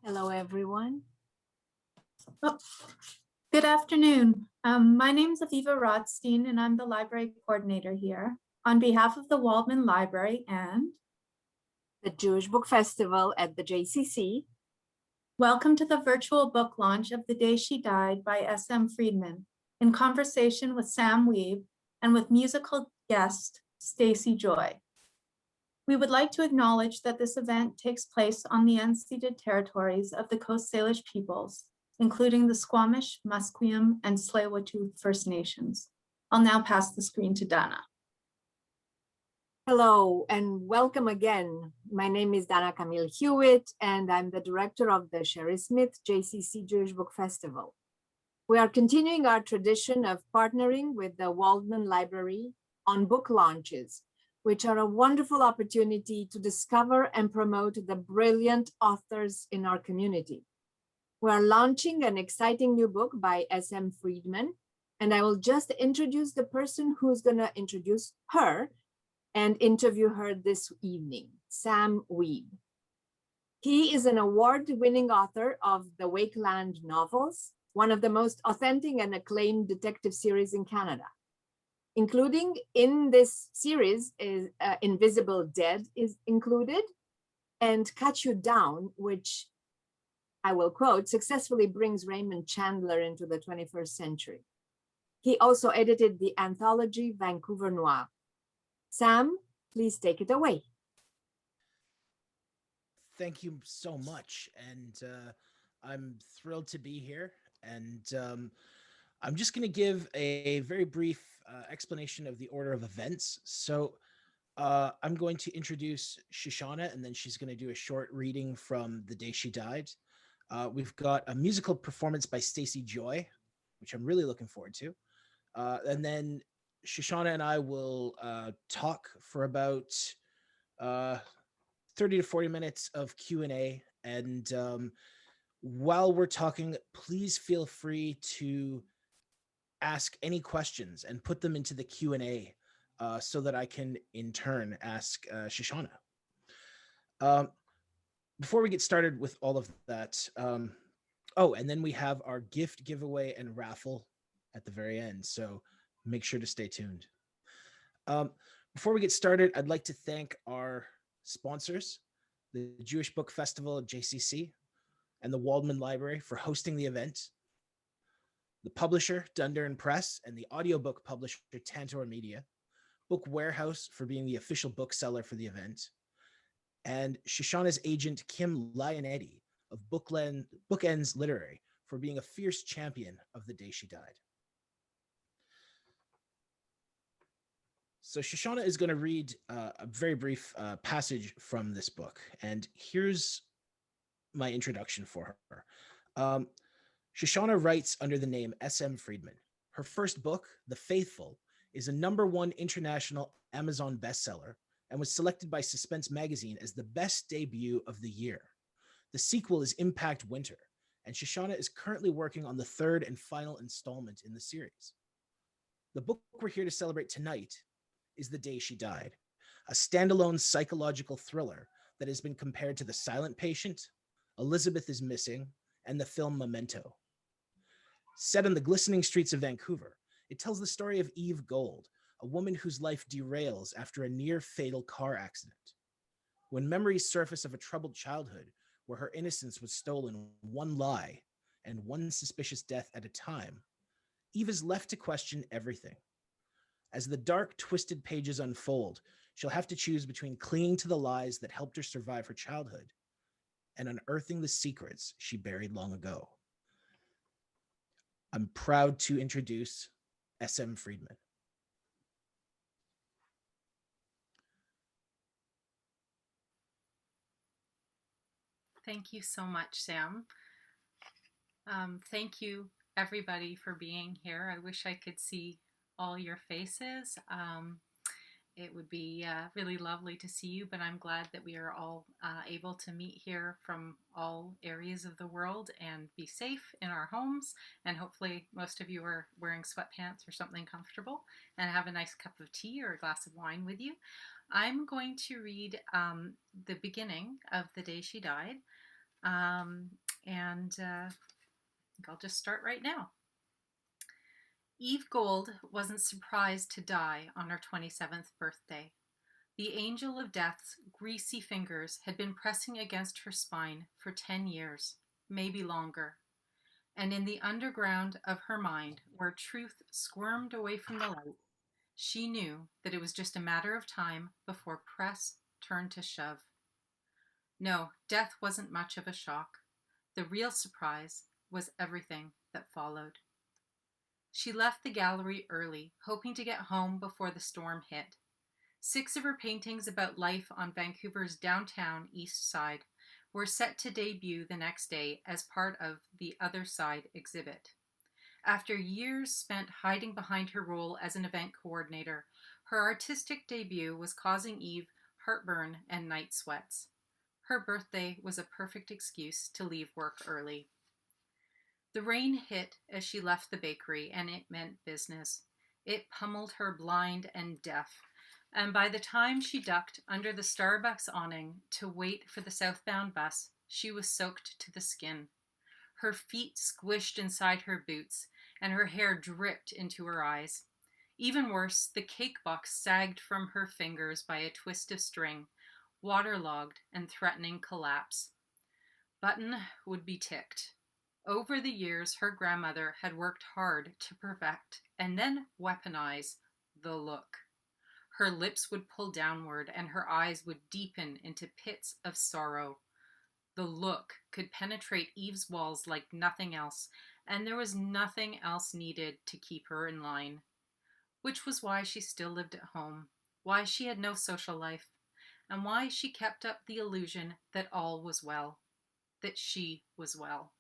Hello, everyone. Oh, good afternoon. My name is Aviva Rothstein, and I'm the library coordinator here. On behalf of the Waldman Library and The Jewish Book Festival at the JCC. welcome to the virtual book launch of The Day She Died by S.M. Freedman, in conversation with Sam Wiebe and with musical guest Stacey Joy. We would like to acknowledge that this event takes place on the unceded territories of the Coast Salish peoples, including the Squamish, Musqueam, and Tsleil-Waututh First Nations. I'll now pass the screen to Dana. Hello and welcome again. My name is Dana Camille Hewitt, and I'm the director of the Sherry Smith JCC Jewish Book Festival. We are continuing our tradition of partnering with the Waldman Library on book launches, which are a wonderful opportunity to discover and promote the brilliant authors in our community. We are launching an exciting new book by S.M. Freedman, and I will just introduce the person who's going to introduce her and interview her this evening, Sam Wiebe. He is an award-winning author of the Wakeland novels, one of the most authentic and acclaimed detective series in Canada. Including in this series is Invisible Dead is included, and Cut You Down, which I will quote, successfully brings Raymond Chandler into the 21st century. He also edited the anthology Vancouver Noir. Sam, please take it away. Thank you so much. And I'm thrilled to be here. And I'm just going to give a very brief explanation of the order of events. So I'm going to introduce Shoshana, and then she's going to do a short reading from The Day She Died. We've got a musical performance by Stacey Joy, which I'm really looking forward to. And then Shoshana and I will talk for about 30 to 40 minutes of Q&A. And while we're talking, please feel free to ask any questions and put them into the Q&A so that I can, in turn, ask Shoshana. Before we get started with all of that, and then we have our gift giveaway and raffle at the very end, so make sure to stay tuned. Before we get started, I'd like to thank our sponsors, the Jewish Book Festival at JCC and the Waldman Library for hosting the event, the publisher, Dunder and Press, and the audiobook publisher, Tantor Media, Book Warehouse for being the official bookseller for the event, and Shoshana's agent, Kim Lionetti of Bookends Literary for being a fierce champion of The Day She Died. So Shoshana is going to read a very brief passage from this book, and here's my introduction for her. Shoshana writes under the name S.M. Freedman. Her first book, The Faithful, is a #1 international Amazon bestseller and was selected by Suspense magazine as the best debut of the year. The sequel is Impact Winter, and Shoshana is currently working on the third and final installment in the series. The book we're here to celebrate tonight is The Day She Died, a standalone psychological thriller that has been compared to The Silent Patient, Elizabeth is Missing, and the film Memento. Set on the glistening streets of Vancouver, it tells the story of Eve Gold, a woman whose life derails after a near-fatal car accident. When memories surface of a troubled childhood where her innocence was stolen one lie and one suspicious death at a time, Eve is left to question everything. As the dark, twisted pages unfold, she'll have to choose between clinging to the lies that helped her survive her childhood and unearthing the secrets she buried long ago. I'm proud to introduce S.M. Freedman. Thank you so much, Sam. Thank you, everybody, for being here. I wish I could see all your faces. It would be really lovely to see you, but I'm glad that we are all able to meet here from all areas of the world and be safe in our homes. And hopefully most of you are wearing sweatpants or something comfortable and have a nice cup of tea or a glass of wine with you. I'm going to read the beginning of The Day She Died. I think I'll just start right now. Eve Gold wasn't surprised to die on her 27th birthday. The angel of death's greasy fingers had been pressing against her spine for 10 years, maybe longer. And in the underground of her mind, where truth squirmed away from the light, she knew that it was just a matter of time before press turned to shove. No, death wasn't much of a shock. The real surprise was everything that followed. She left the gallery early, hoping to get home before the storm hit. 6 of her paintings about life on Vancouver's downtown east side were set to debut the next day as part of the Other Side exhibit. After years spent hiding behind her role as an event coordinator, her artistic debut was causing Eve heartburn and night sweats. Her birthday was a perfect excuse to leave work early. The rain hit as she left the bakery, and it meant business. It pummeled her blind and deaf, and by the time she ducked under the Starbucks awning to wait for the southbound bus, she was soaked to the skin. Her feet squished inside her boots, and her hair dripped into her eyes. Even worse, the cake box sagged from her fingers by a twist of string, waterlogged and threatening collapse. Button would be ticked. Over the years, her grandmother had worked hard to perfect and then weaponize the look. Her lips would pull downward and her eyes would deepen into pits of sorrow. The look could penetrate Eve's walls like nothing else, and there was nothing else needed to keep her in line. Which was why she still lived at home, why she had no social life, and why she kept up the illusion that all was well, that she was well.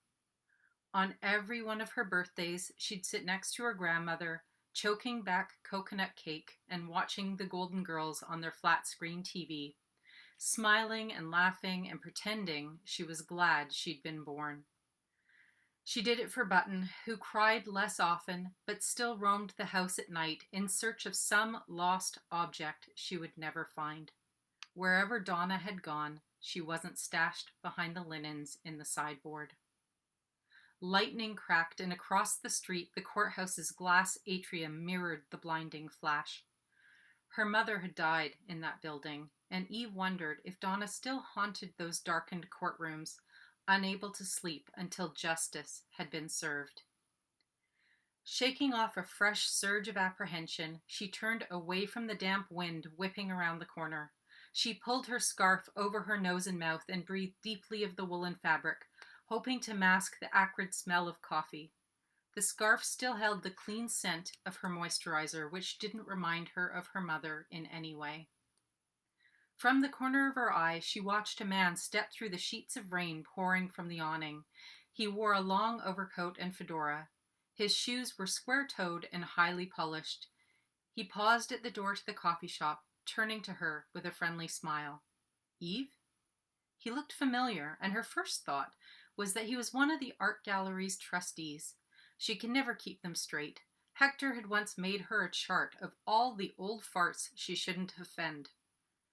On every one of her birthdays, she'd sit next to her grandmother, choking back coconut cake and watching the Golden Girls on their flat screen TV, smiling and laughing and pretending she was glad she'd been born. She did it for Button, who cried less often, but still roamed the house at night in search of some lost object she would never find. Wherever Donna had gone, she wasn't stashed behind the linens in the sideboard. Lightning cracked, and across the street, the courthouse's glass atrium mirrored the blinding flash. Her mother had died in that building, and Eve wondered if Donna still haunted those darkened courtrooms, unable to sleep until justice had been served. Shaking off a fresh surge of apprehension, she turned away from the damp wind whipping around the corner. She pulled her scarf over her nose and mouth and breathed deeply of the woolen fabric, hoping to mask the acrid smell of coffee. The scarf still held the clean scent of her moisturizer, which didn't remind her of her mother in any way. From the corner of her eye, she watched a man step through the sheets of rain pouring from the awning. He wore a long overcoat and fedora. His shoes were square-toed and highly polished. He paused at the door to the coffee shop, turning to her with a friendly smile. Eve? He looked familiar, and her first thought was that he was one of the art gallery's trustees. She could never keep them straight. Hector had once made her a chart of all the old farts she shouldn't offend.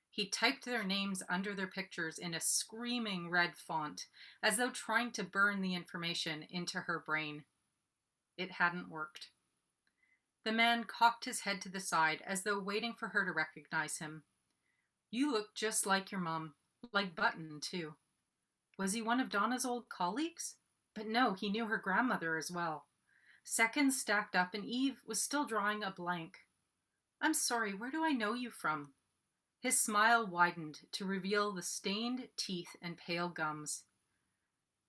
He typed their names under their pictures in a screaming red font, as though trying to burn the information into her brain. It hadn't worked. The man cocked his head to the side, as though waiting for her to recognize him. You look just like your mom, like Button, too. Was he one of Donna's old colleagues? But no, he knew her grandmother as well. Seconds stacked up, and Eve was still drawing a blank. I'm sorry, where do I know you from? His smile widened to reveal the stained teeth and pale gums.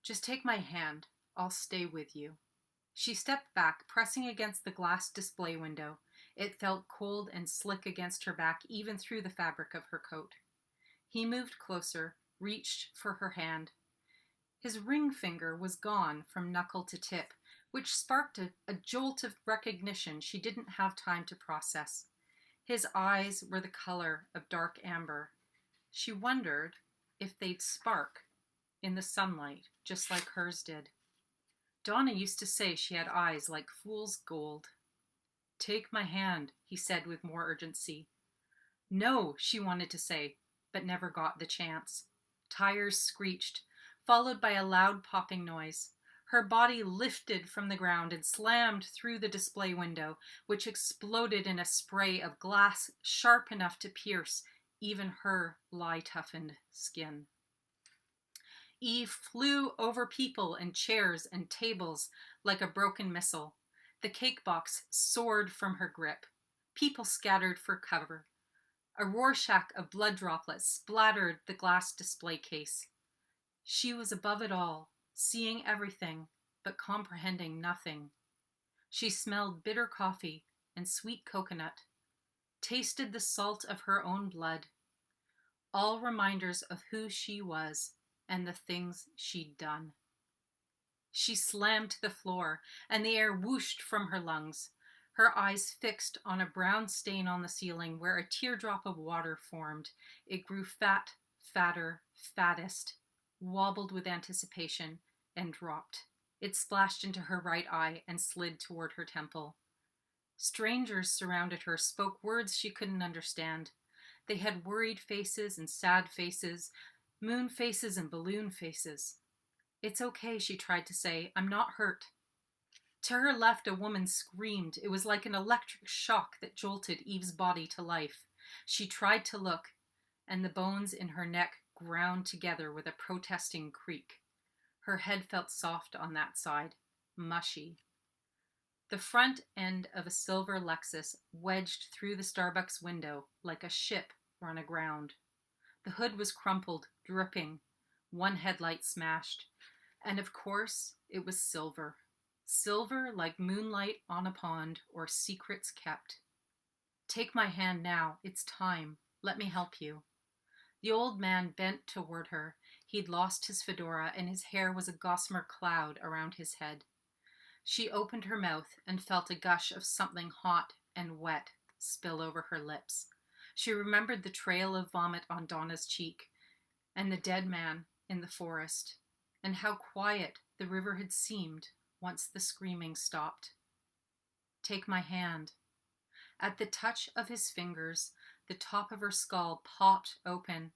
Just take my hand. I'll stay with you. She stepped back, pressing against the glass display window. It felt cold and slick against her back, even through the fabric of her coat. He moved closer, reached for her hand. His ring finger was gone from knuckle to tip, which sparked a jolt of recognition she didn't have time to process. His eyes were the color of dark amber. She wondered if they'd spark in the sunlight, just like hers did. Donna used to say she had eyes like fool's gold. Take my hand, he said with more urgency. No, she wanted to say, but never got the chance. Tires screeched. followed by a loud popping noise. Her body lifted from the ground and slammed through the display window, which exploded in a spray of glass sharp enough to pierce even her lye-toughened skin. Eve flew over people and chairs and tables like a broken missile. The cake box soared from her grip. People scattered for cover. A Rorschach of blood droplets splattered the glass display case. She was above it all, seeing everything, but comprehending nothing. She smelled bitter coffee and sweet coconut, tasted the salt of her own blood, all reminders of who she was and the things she'd done. She slammed to the floor, and the air whooshed from her lungs, her eyes fixed on a brown stain on the ceiling where a teardrop of water formed. It grew fat, fatter, fattest, wobbled with anticipation, and dropped. It splashed into her right eye and slid toward her temple. Strangers surrounded her, spoke words she couldn't understand. They had worried faces and sad faces, moon faces and balloon faces. "It's okay," she tried to say. "I'm not hurt." To her left, a woman screamed. It was like an electric shock that jolted Eve's body to life. She tried to look, and the bones in her neck ground together with a protesting creak. Her head felt soft on that side, mushy. The front end of a silver Lexus wedged through the Starbucks window like a ship run aground. The hood was crumpled, dripping, one headlight smashed. And of course, it was silver. Silver like moonlight on a pond or secrets kept. "Take my hand now. It's time. Let me help you." The old man bent toward her. He'd lost his fedora, and his hair was a gossamer cloud around his head. She opened her mouth and felt a gush of something hot and wet spill over her lips. She remembered the trail of vomit on Donna's cheek, and the dead man in the forest, and how quiet the river had seemed once the screaming stopped. "Take my hand." At the touch of his fingers, the top of her skull popped open.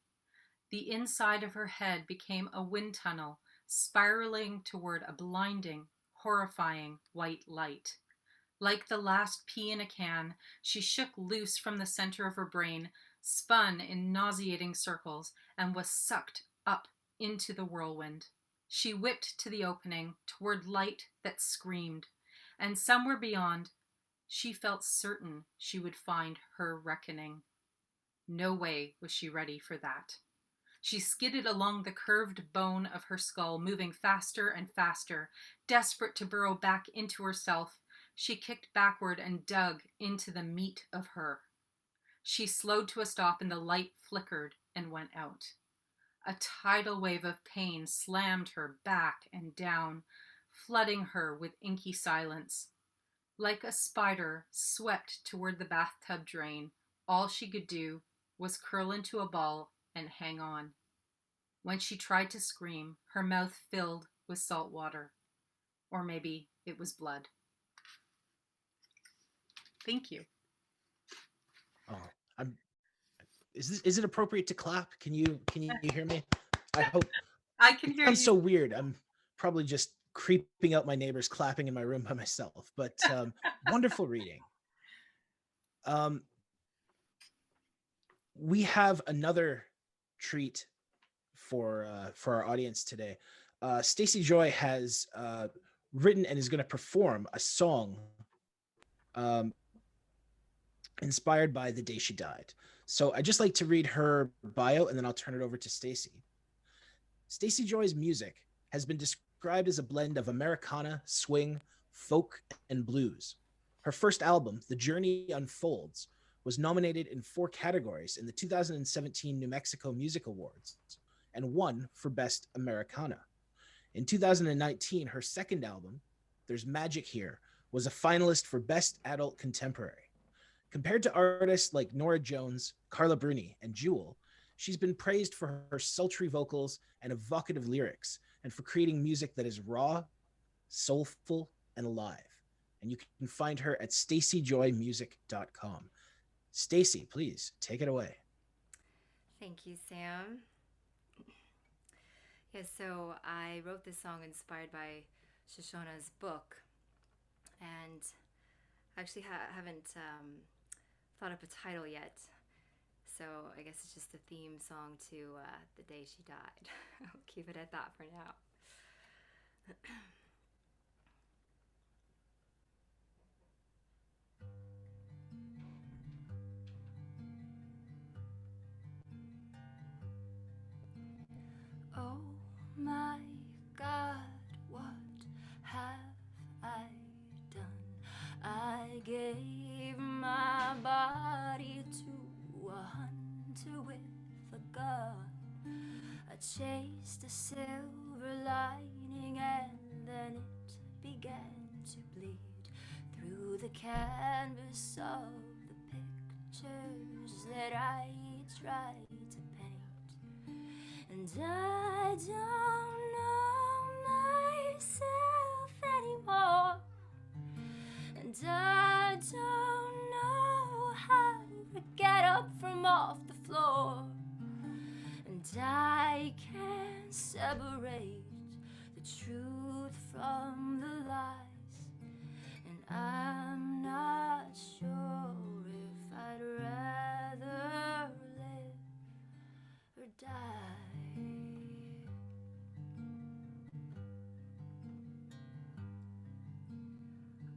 The inside of her head became a wind tunnel, spiraling toward a blinding, horrifying white light. Like the last pea in a can, she shook loose from the center of her brain, spun in nauseating circles, and was sucked up into the whirlwind. She whipped to the opening, toward light that screamed, and somewhere beyond, she felt certain she would find her reckoning. No way was she ready for that. She skidded along the curved bone of her skull, moving faster and faster, desperate to burrow back into herself. She kicked backward and dug into the meat of her. She slowed to a stop, and the light flickered and went out. A tidal wave of pain slammed her back and down, flooding her with inky silence. Like a spider swept toward the bathtub drain, all she could do was curl into a ball and hang on. When she tried to scream, her mouth filled with salt water. Or maybe it was blood. Thank you. Oh, is it appropriate to clap? Can you hear me? I hope. I can hear you. Sounds so weird. I'm probably just creeping out my neighbors clapping in my room by myself, but wonderful reading. We have another treat for our audience today. Stacey Joy has written and is going to perform a song inspired by the day she died. So I'd just like to read her bio, and then I'll turn it over to Stacey. Stacey Joy's music has been described as a blend of Americana, swing, folk, and blues. Her first album, The Journey Unfolds, was nominated in 4 categories in the 2017 New Mexico Music Awards and won for Best Americana. In 2019, her second album, There's Magic Here, was a finalist for Best Adult Contemporary. Compared to artists like Nora Jones, Carla Bruni, and Jewel, she's been praised for her sultry vocals and evocative lyrics, and for creating music that is raw, soulful, and alive. And you can find her at staceyjoymusic.com. Stacey, please take it away. Thank you, Sam. Yes, so I wrote this song inspired by Shoshona's book, and actually haven't thought up a title yet. So I guess it's just a theme song to the day she died. I'll keep it at that for now. Oh my God, what have I done? I gave my body to a hunter with a gun. I chased a silver lining and then it began to bleed through the canvas of the pictures that I tried to paint. And I don't know myself anymore. And I don't know how to get up from off the floor. And I can't separate the truth from the lies. And I'm not sure if I'd rather live or die.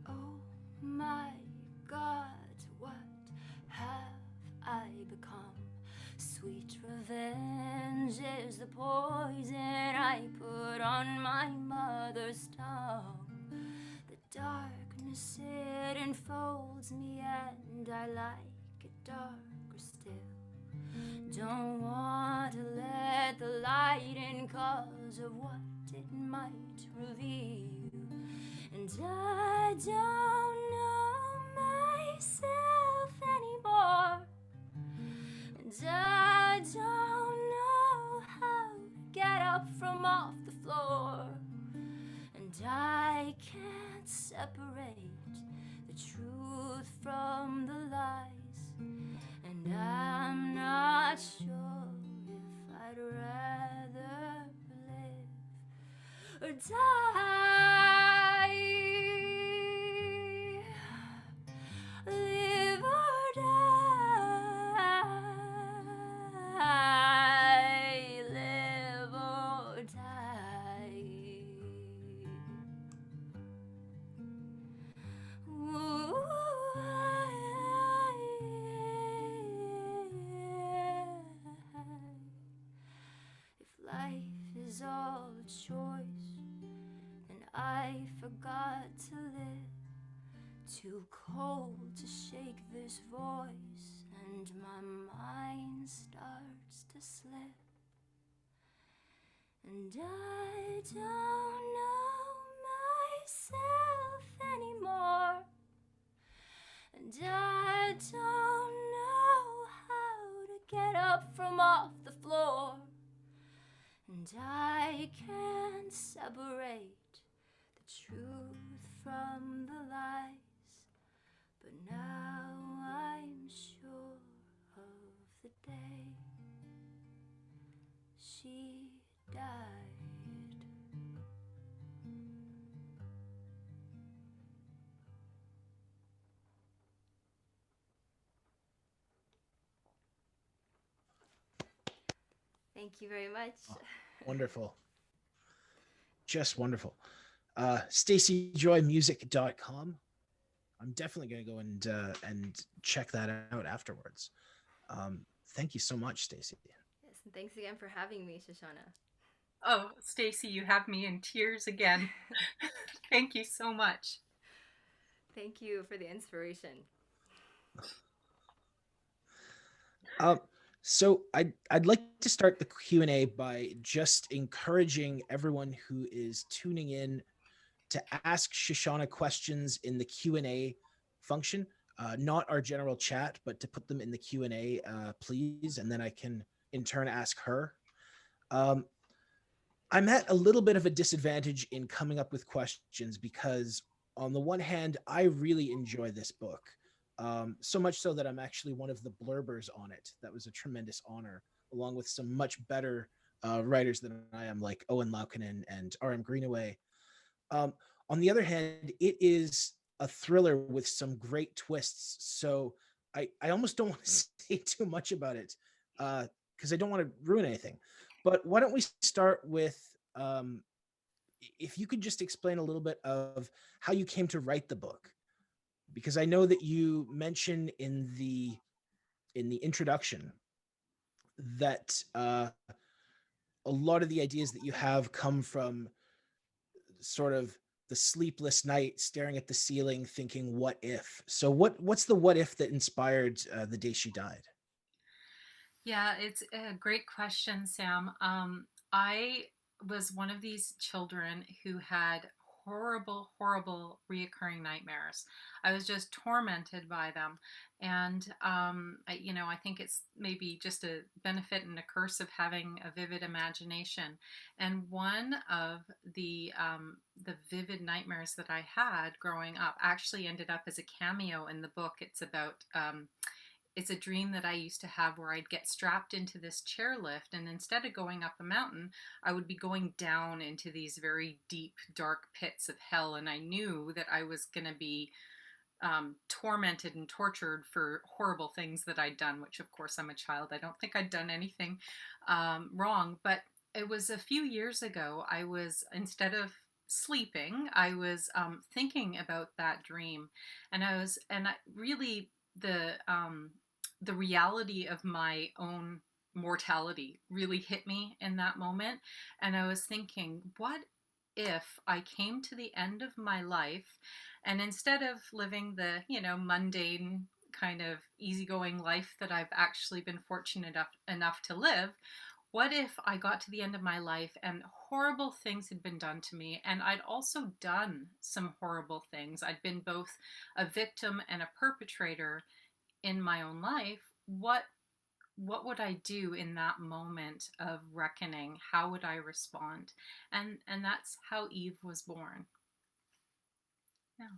Oh my God, what have I become? Sweet revenge is the poison I put on my mother's tongue. The darkness, it enfolds me and I like it darker still. Don't want to let the light in cause of what it might reveal. And I don't know myself anymore. And I don't know how to get up from off the floor. And I can't separate the truth from the lies. And I'm not sure if I'd rather live or die. Live or die. Live or die. Ooh, if life is all a choice, then I forgot to live. Too cold to shake this voice, and my mind starts to slip. And I don't know myself anymore. And I don't know how to get up from off the floor. And I can't separate the truth from the lies. But now I'm sure of the day she died. Thank you very much. Oh, wonderful. Just wonderful. StaceyJoymusic.com. I'm definitely going to go and check that out afterwards. Thank you so much, Stacey. Yes, and thanks again for having me, Shoshana. Oh, Stacey, you have me in tears again. Thank you so much. Thank you for the inspiration. So I'd like to start the Q&A by just encouraging everyone who is tuning in to ask Shoshana questions in the Q&A function, not our general chat, but to put them in the Q&A, please, and then I can in turn ask her. I'm at a little bit of a disadvantage in coming up with questions because on the one hand, I really enjoy this book. So much so that I'm actually one of the blurbers on it. That was a tremendous honor, along with some much better writers than I am, like Owen Laukkanen and R.M. Greenaway. Um, on the other hand, it is a thriller with some great twists. So I almost don't want to say too much about it because I don't want to ruin anything. But why don't we start with if you could just explain a little bit of how you came to write the book, because I know that you mentioned in the introduction that a lot of the ideas that you have come from sort of the sleepless night, staring at the ceiling, thinking, "What if?" So, what's the what if that inspired The Day She Died? Yeah, it's a great question, Sam. I was one of these children who had horrible, horrible reoccurring nightmares. I was just tormented by them. And, I think it's maybe just a benefit and a curse of having a vivid imagination. And one of the vivid nightmares that I had growing up actually ended up as a cameo in the book. It's a dream that I used to have where I'd get strapped into this chairlift, and instead of going up a mountain, I would be going down into these very deep, dark pits of hell. And I knew that I was going to be tormented and tortured for horrible things that I'd done, which, of course, I'm a child. I don't think I'd done anything wrong. But it was a few years ago, instead of sleeping, I was thinking about that dream. And really, the reality of my own mortality really hit me in that moment. And I was thinking, what if I came to the end of my life, and instead of living the, mundane kind of easygoing life that I've actually been fortunate enough to live, what if I got to the end of my life and horrible things had been done to me, and I'd also done some horrible things? I'd been both a victim and a perpetrator in my own life. What would I do in that moment of reckoning? How would I respond? And that's how Eve was born. Yeah.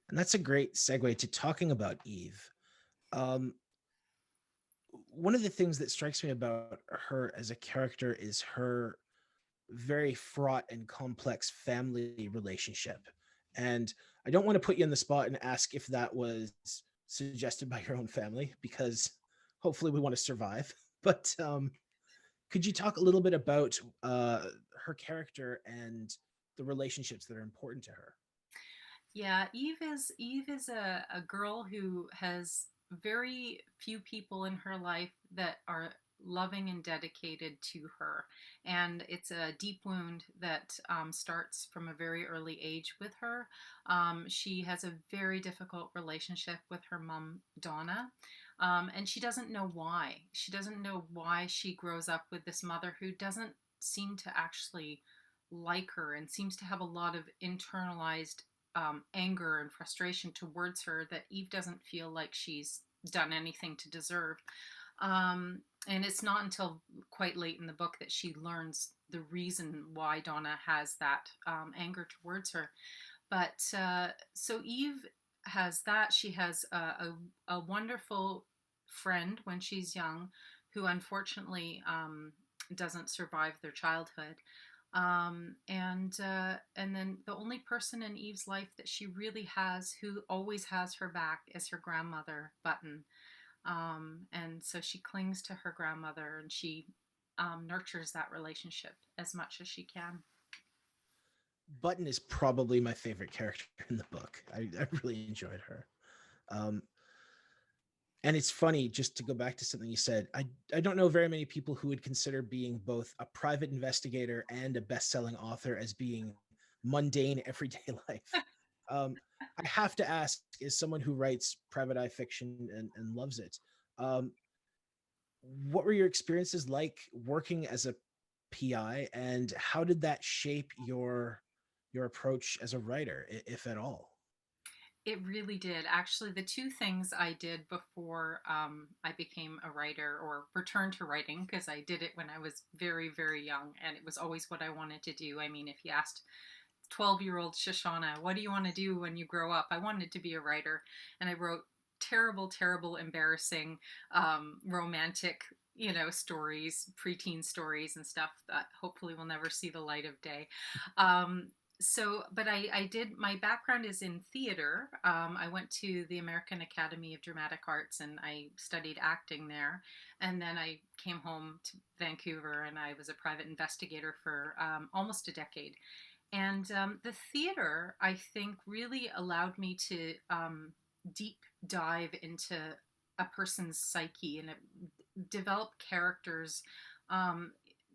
And that's a great segue to talking about Eve. Um, One of the things that strikes me about her as a character is her very fraught and complex family relationship. And I don't want to put you on the spot and ask if that was suggested by your own family, because hopefully we want to survive. But could you talk a little bit about her character and the relationships that are important to her? Yeah, Eve is a girl who has very few people in her life that are loving and dedicated to her. And it's a deep wound that starts from a very early age with her. She has a very difficult relationship with her mom, Donna. And she doesn't know why. She doesn't know why she grows up with this mother who doesn't seem to actually like her, and seems to have a lot of internalized anger and frustration towards her that Eve doesn't feel like she's done anything to deserve. And it's not until quite late in the book that she learns the reason why Donna has that anger towards her. But so Eve has that. She has a wonderful friend when she's young who unfortunately doesn't survive their childhood. And then the only person in Eve's life that she really has, who always has her back, is her grandmother, Button. And so she clings to her grandmother, and she nurtures that relationship as much as she can. Button is probably my favorite character in the book. I really enjoyed her. Um, and it's funny, just to go back to something you said, I don't know very many people who would consider being both a private investigator and a best-selling author as being mundane, everyday life. I have to ask, as someone who writes private eye fiction and loves it, um, what were your experiences like working as a PI, and how did that shape your approach as a writer, if at all? It really did. Actually, the two things I did before I became a writer, or returned to writing, because I did it when I was very, very young, and it was always what I wanted to do. I mean, if you asked 12-year-old Shoshana, what do you want to do when you grow up? I wanted to be a writer. And I wrote terrible, terrible, embarrassing, romantic, stories, preteen stories and stuff that hopefully will never see the light of day. But I did, my background is in theater. I went to the American Academy of Dramatic Arts and I studied acting there. And then I came home to Vancouver and I was a private investigator for almost a decade. And the theater, I think, really allowed me to deep dive into a person's psyche and develop characters.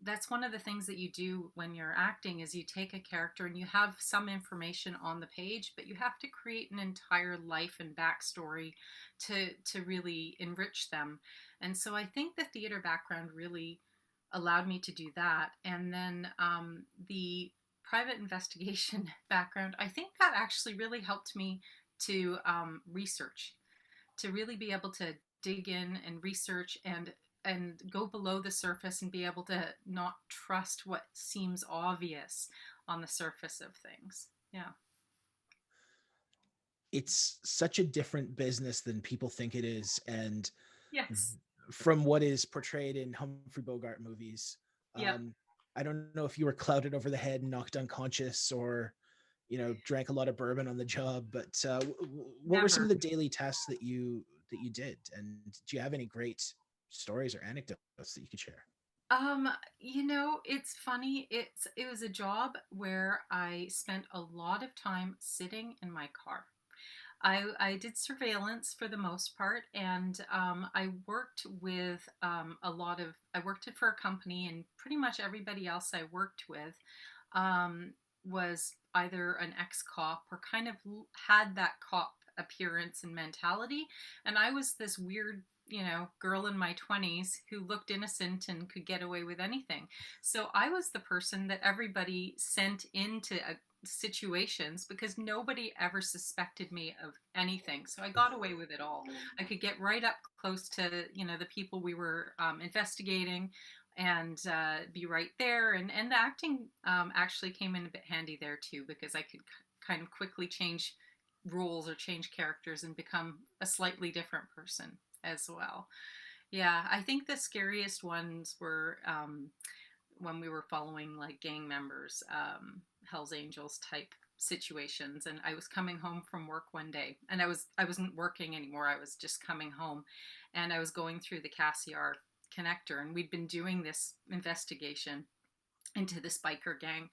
That's one of the things that you do when you're acting is you take a character and you have some information on the page, but you have to create an entire life and backstory to really enrich them. And so I think the theater background really allowed me to do that. And then the private investigation background, I think that actually really helped me to research, to really be able to dig in and research and go below the surface and be able to not trust what seems obvious on the surface of things. Yeah. It's such a different business than people think it is. And Yes. from what is portrayed in Humphrey Bogart movies, Yep. I don't know if you were clouted over the head and knocked unconscious or, drank a lot of bourbon on the job, but what were some of the daily tasks that you did? And do you have any great stories or anecdotes that you could share? It's funny. It was a job where I spent a lot of time sitting in my car. I did surveillance for the most part, and I worked with I worked for a company, and pretty much everybody else I worked with was either an ex-cop or kind of had that cop appearance and mentality. And I was this weird, girl in my 20s who looked innocent and could get away with anything. So I was the person that everybody sent into situations because nobody ever suspected me of anything. So I got away with it all. I could get right up close to, the people we were investigating and be right there. And the acting actually came in a bit handy there too, because I could kind of quickly change roles or change characters and become a slightly different person as well. Yeah, I think the scariest ones were when we were following like gang members, Hell's Angels type situations. And I was coming home from work one day, and I wasn't working anymore. I was just coming home, and I was going through the Cassiar connector, and we'd been doing this investigation into this biker gang.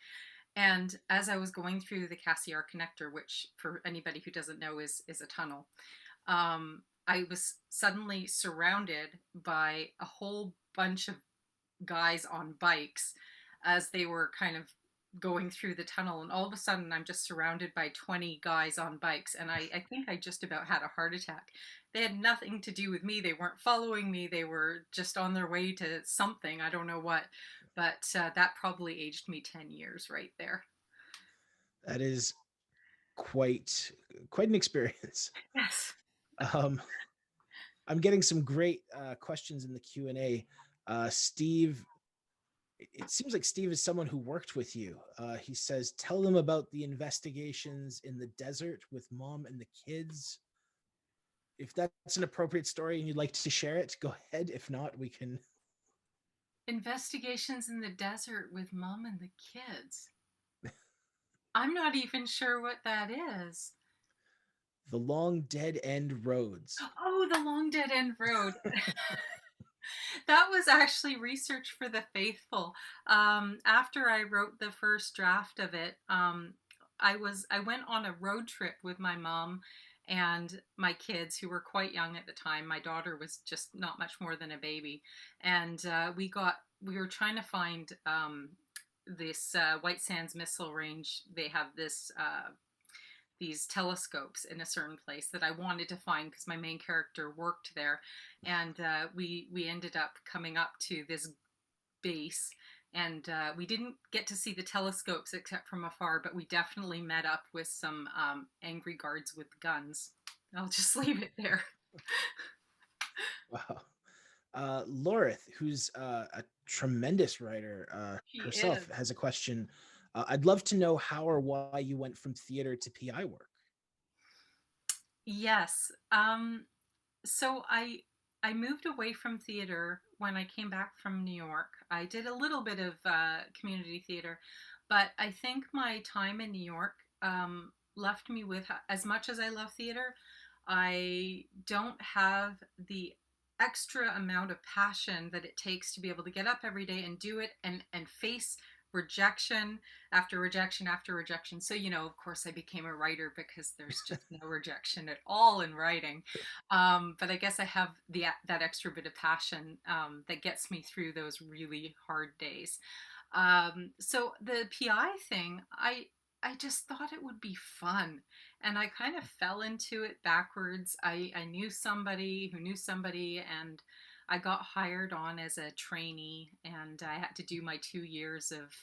And as I was going through the Cassiar connector, which for anybody who doesn't know is a tunnel, I was suddenly surrounded by a whole bunch of guys on bikes as they were kind of going through the tunnel. And all of a sudden, I'm just surrounded by 20 guys on bikes. And I think I just about had a heart attack. They had nothing to do with me. They weren't following me. They were just on their way to something. I don't know what. But that probably aged me 10 years right there. That is quite an experience. Yes. I'm getting some great questions in the Q&A. Steve, it seems like Steve is someone who worked with you. He says, tell them about the investigations in the desert with mom and the kids. If that's an appropriate story and you'd like to share it, go ahead. If not, we can. Investigations in the desert with mom and the kids. I'm not even sure what that is. The long dead end roads. Oh, the long dead end road. That was actually research for the faithful. After I wrote the first draft of it, I went on a road trip with my mom and my kids, who were quite young at the time. My daughter was just not much more than a baby, and we were trying to find this White Sands Missile Range. They have these telescopes in a certain place that I wanted to find because my main character worked there. And we ended up coming up to this base, and we didn't get to see the telescopes except from afar, but we definitely met up with some angry guards with guns. I'll just leave it there. Wow. Lorith, who's a tremendous writer herself, has a question. I'd love to know how or why you went from theater to PI work. Yes. So I moved away from theater when I came back from New York, I did a little bit of community theater, but I think my time in New York left me with, as much as I love theater, I don't have the extra amount of passion that it takes to be able to get up every day and do it and face rejection after rejection after rejection. So, of course, I became a writer because there's just no rejection at all in writing. But I guess I have that extra bit of passion that gets me through those really hard days. So the PI thing, I just thought it would be fun. And I kind of fell into it backwards. I knew somebody who knew somebody, and I got hired on as a trainee, and I had to do my 2 years of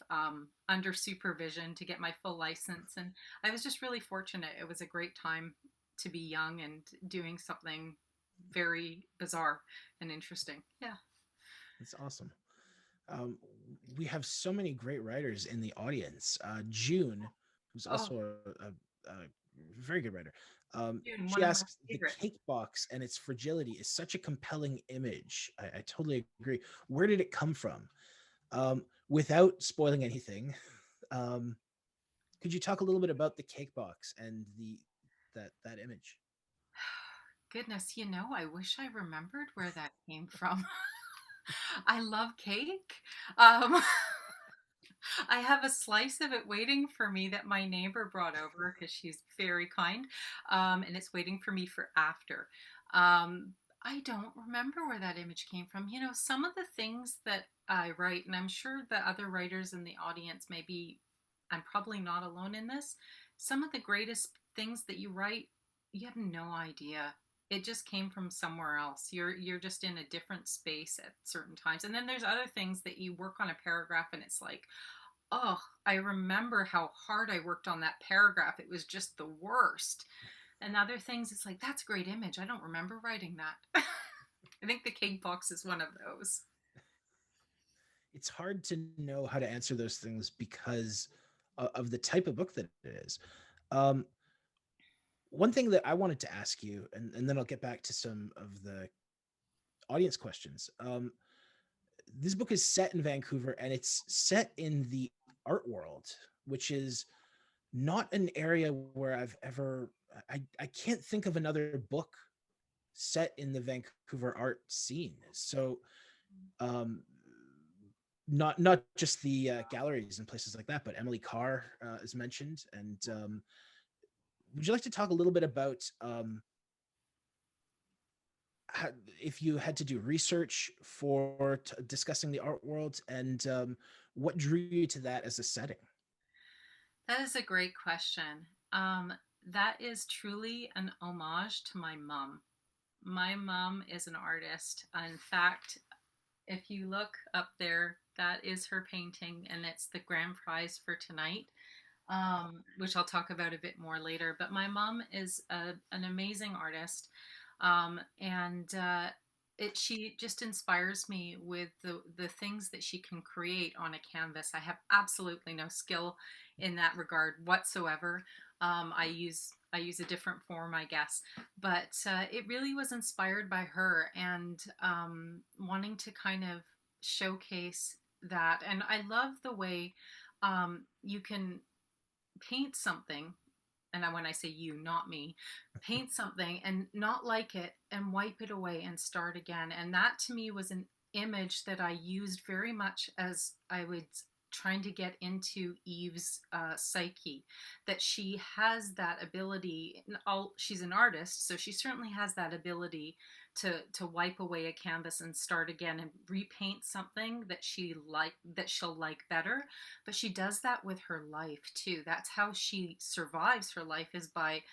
under supervision to get my full license. And I was just really fortunate. It was a great time to be young and doing something very bizarre and interesting. Yeah. That's awesome. Um, we have so many great writers in the audience. June, who's Oh, also a very good writer. June, She one of my asks, the favorites. cake box and its fragility is such a compelling image. I totally agree. Where did it come from? Without spoiling anything, um, could you talk a little bit about the cake box and that image? Goodness, I wish I remembered where that came from. I love cake. Um, I have a slice of it waiting for me that my neighbor brought over because she's very kind, and it's waiting for me for after. Um, I don't remember where that image came from. Some of the things that I write, and I'm sure the other writers in the audience, maybe I'm probably not alone in this. Some of the greatest things that you write, you have no idea. It just came from somewhere else. You're just in a different space at certain times. And then there's other things that you work on a paragraph and it's like, oh, I remember how hard I worked on that paragraph. It was just the worst. And other things, it's like, that's a great image. I don't remember writing that. I think the cake box is one of those. It's hard to know how to answer those things because of the type of book that it is. Um, One thing that I wanted to ask you, and then I'll get back to some of the audience questions. This book is set in Vancouver and it's set in the art world, which is not an area where I can't think of another book set in the Vancouver art scene. So, um, not just the galleries and places like that, but Emily Carr is mentioned. And would you like to talk a little bit about how, if you had to do research for discussing the art world, and what drew you to that as a setting? That is a great question. That is truly an homage to my mom. My mom is an artist. In fact, if you look up there, that is her painting, and it's the grand prize for tonight, which I'll talk about a bit more later. But my mom is an amazing artist, and she just inspires me with the things that she can create on a canvas. I have absolutely no skill in that regard whatsoever. I use a different form, I guess, but it really was inspired by her, and wanting to kind of showcase that. And I love the way you can paint something, and when I say you, not me, paint something and not like it and wipe it away and start again. And that to me was an image that I used very much as I was trying to get into Eve's psyche, that she has that ability. She's an artist, so she certainly has that ability to wipe away a canvas and start again and repaint something that she'll like better. But she does that with her life too. That's how she survives her life, is by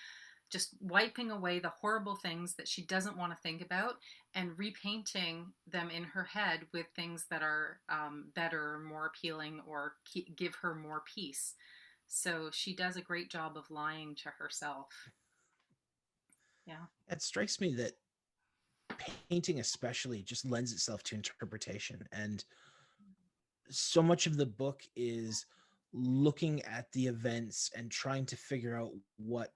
just wiping away the horrible things that she doesn't want to think about and repainting them in her head with things that are better, more appealing, or give her more peace. So she does a great job of lying to herself. Yeah. It strikes me that painting especially just lends itself to interpretation, and so much of the book is looking at the events and trying to figure out what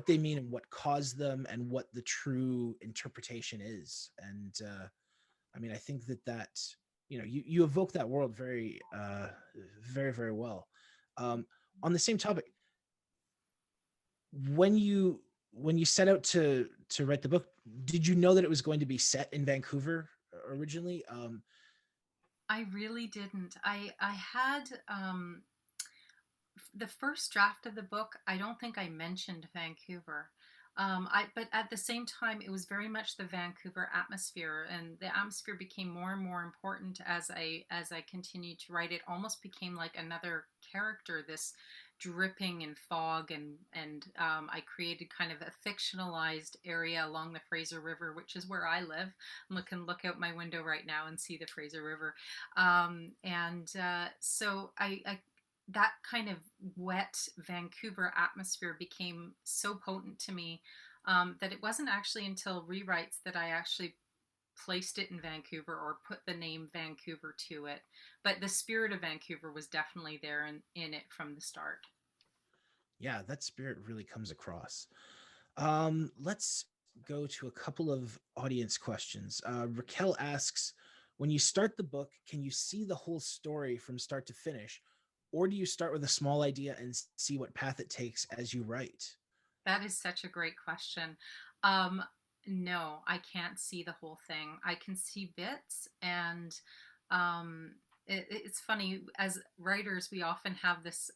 they mean and what caused them and what the true interpretation is. And I mean, I think that you evoke that world very very, very well. On the same topic, when you set out to write the book, did you know that it was going to be set in Vancouver originally? I really didn't. I had the first draft of the book. I don't think I mentioned Vancouver. But at the same time, it was very much the Vancouver atmosphere, and the atmosphere became more and more important as I continued to write. It almost became like another character, this dripping in fog, and I created kind of a fictionalized area along the Fraser River, which is where I live. Can look out my window right now and see the Fraser River, so I that kind of wet Vancouver atmosphere became so potent to me, that it wasn't actually until rewrites that I actually placed it in Vancouver or put the name Vancouver to it. But the spirit of Vancouver was definitely there in it from the start. Yeah, that spirit really comes across. Let's go to a couple of audience questions. Raquel asks, when you start the book, can you see the whole story from start to finish? Or do you start with a small idea and see what path it takes as you write? That is such a great question. No, I can't see the whole thing. I can see bits, and it's funny, as writers, we often have this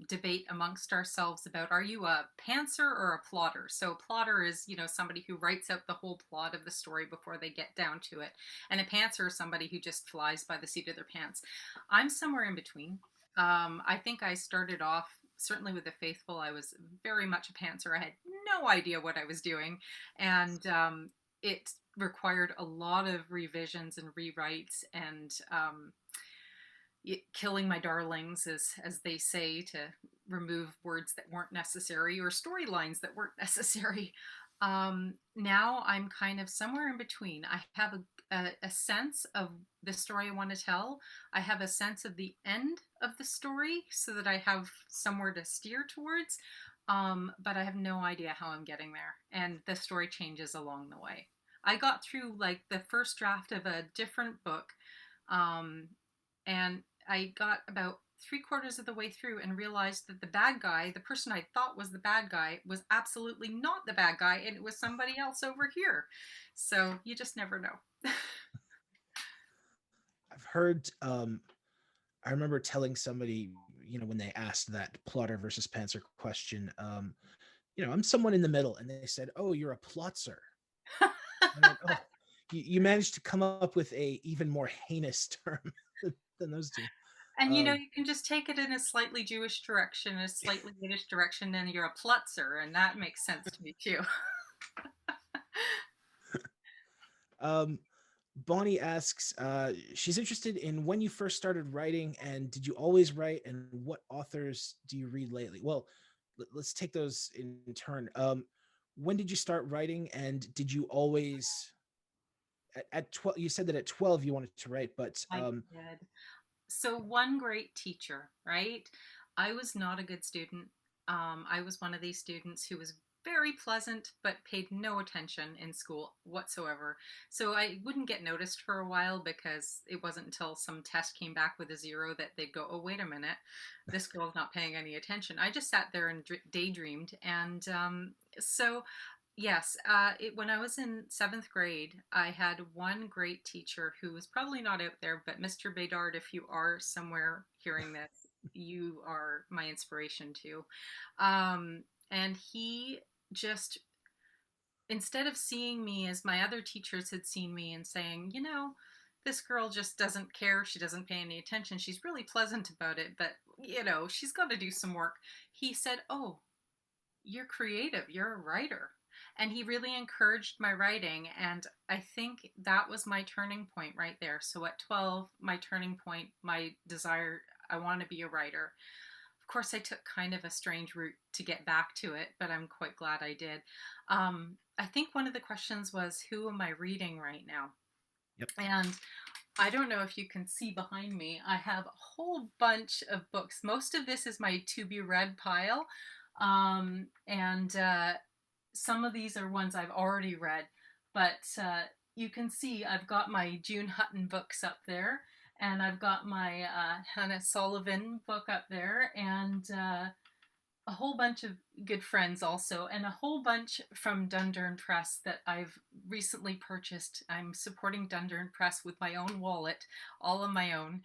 debate amongst ourselves about, are you a pantser or a plotter? So a plotter is, somebody who writes out the whole plot of the story before they get down to it. And a pantser is somebody who just flies by the seat of their pants. I'm somewhere in between. I think I started off, certainly with The Faithful, I was very much a pantser. I had no idea what I was doing. And it required a lot of revisions and rewrites, and killing my darlings, as they say, to remove words that weren't necessary or storylines that weren't necessary. Now I'm kind of somewhere in between. I have a sense of the story I want to tell. I have a sense of the end of the story so that I have somewhere to steer towards. But I have no idea how I'm getting there. And the story changes along the way. I got through like the first draft of a different book, and I got about 3/4 of the way through and realized that the bad guy, the person I thought was the bad guy, was absolutely not the bad guy, and it was somebody else over here. So you just never know. I've heard, I remember telling somebody, when they asked that plotter versus pantser question, I'm someone in the middle, and they said, "Oh, you're a plotzer." Went, oh, you managed to come up with a even more heinous term than those two. And you can just take it in a slightly Jewish direction, a slightly Yiddish direction, then you're a plutzer, and that makes sense to me too. Bonnie asks, she's interested in when you first started writing, and did you always write, and what authors do you read lately? Well, let's take those in turn. When did you start writing, and did you always, at 12, you said that at 12 you wanted to write, but I did. So one great teacher, right? I was not a good student. I was one of these students who was very pleasant, but paid no attention in school whatsoever. So I wouldn't get noticed for a while, because it wasn't until some test came back with a 0 that they'd go, "Oh, wait a minute, this girl's not paying any attention." I just sat there and daydreamed. And so yes, when I was in 7th grade, I had one great teacher who was probably not out there, but Mr. Bedard, if you are somewhere hearing this, you are my inspiration too. And he just, instead of seeing me as my other teachers had seen me and saying, this girl just doesn't care, she doesn't pay any attention, she's really pleasant about it, but, she's got to do some work. He said, "Oh, you're creative, you're a writer." And he really encouraged my writing. And I think that was my turning point right there. So at 12, my turning point, my desire, I want to be a writer. Of course, I took kind of a strange route to get back to it, but I'm quite glad I did. I think one of the questions was, who am I reading right now? Yep. And I don't know if you can see behind me, I have a whole bunch of books. Most of this is my to be read pile. And some of these are ones I've already read, but you can see I've got my June Hutton books up there, and I've got my Hannah Sullivan book up there, and a whole bunch of good friends also, and a whole bunch from Dundurn Press that I've recently purchased. I'm supporting Dundurn Press with my own wallet, all on my own.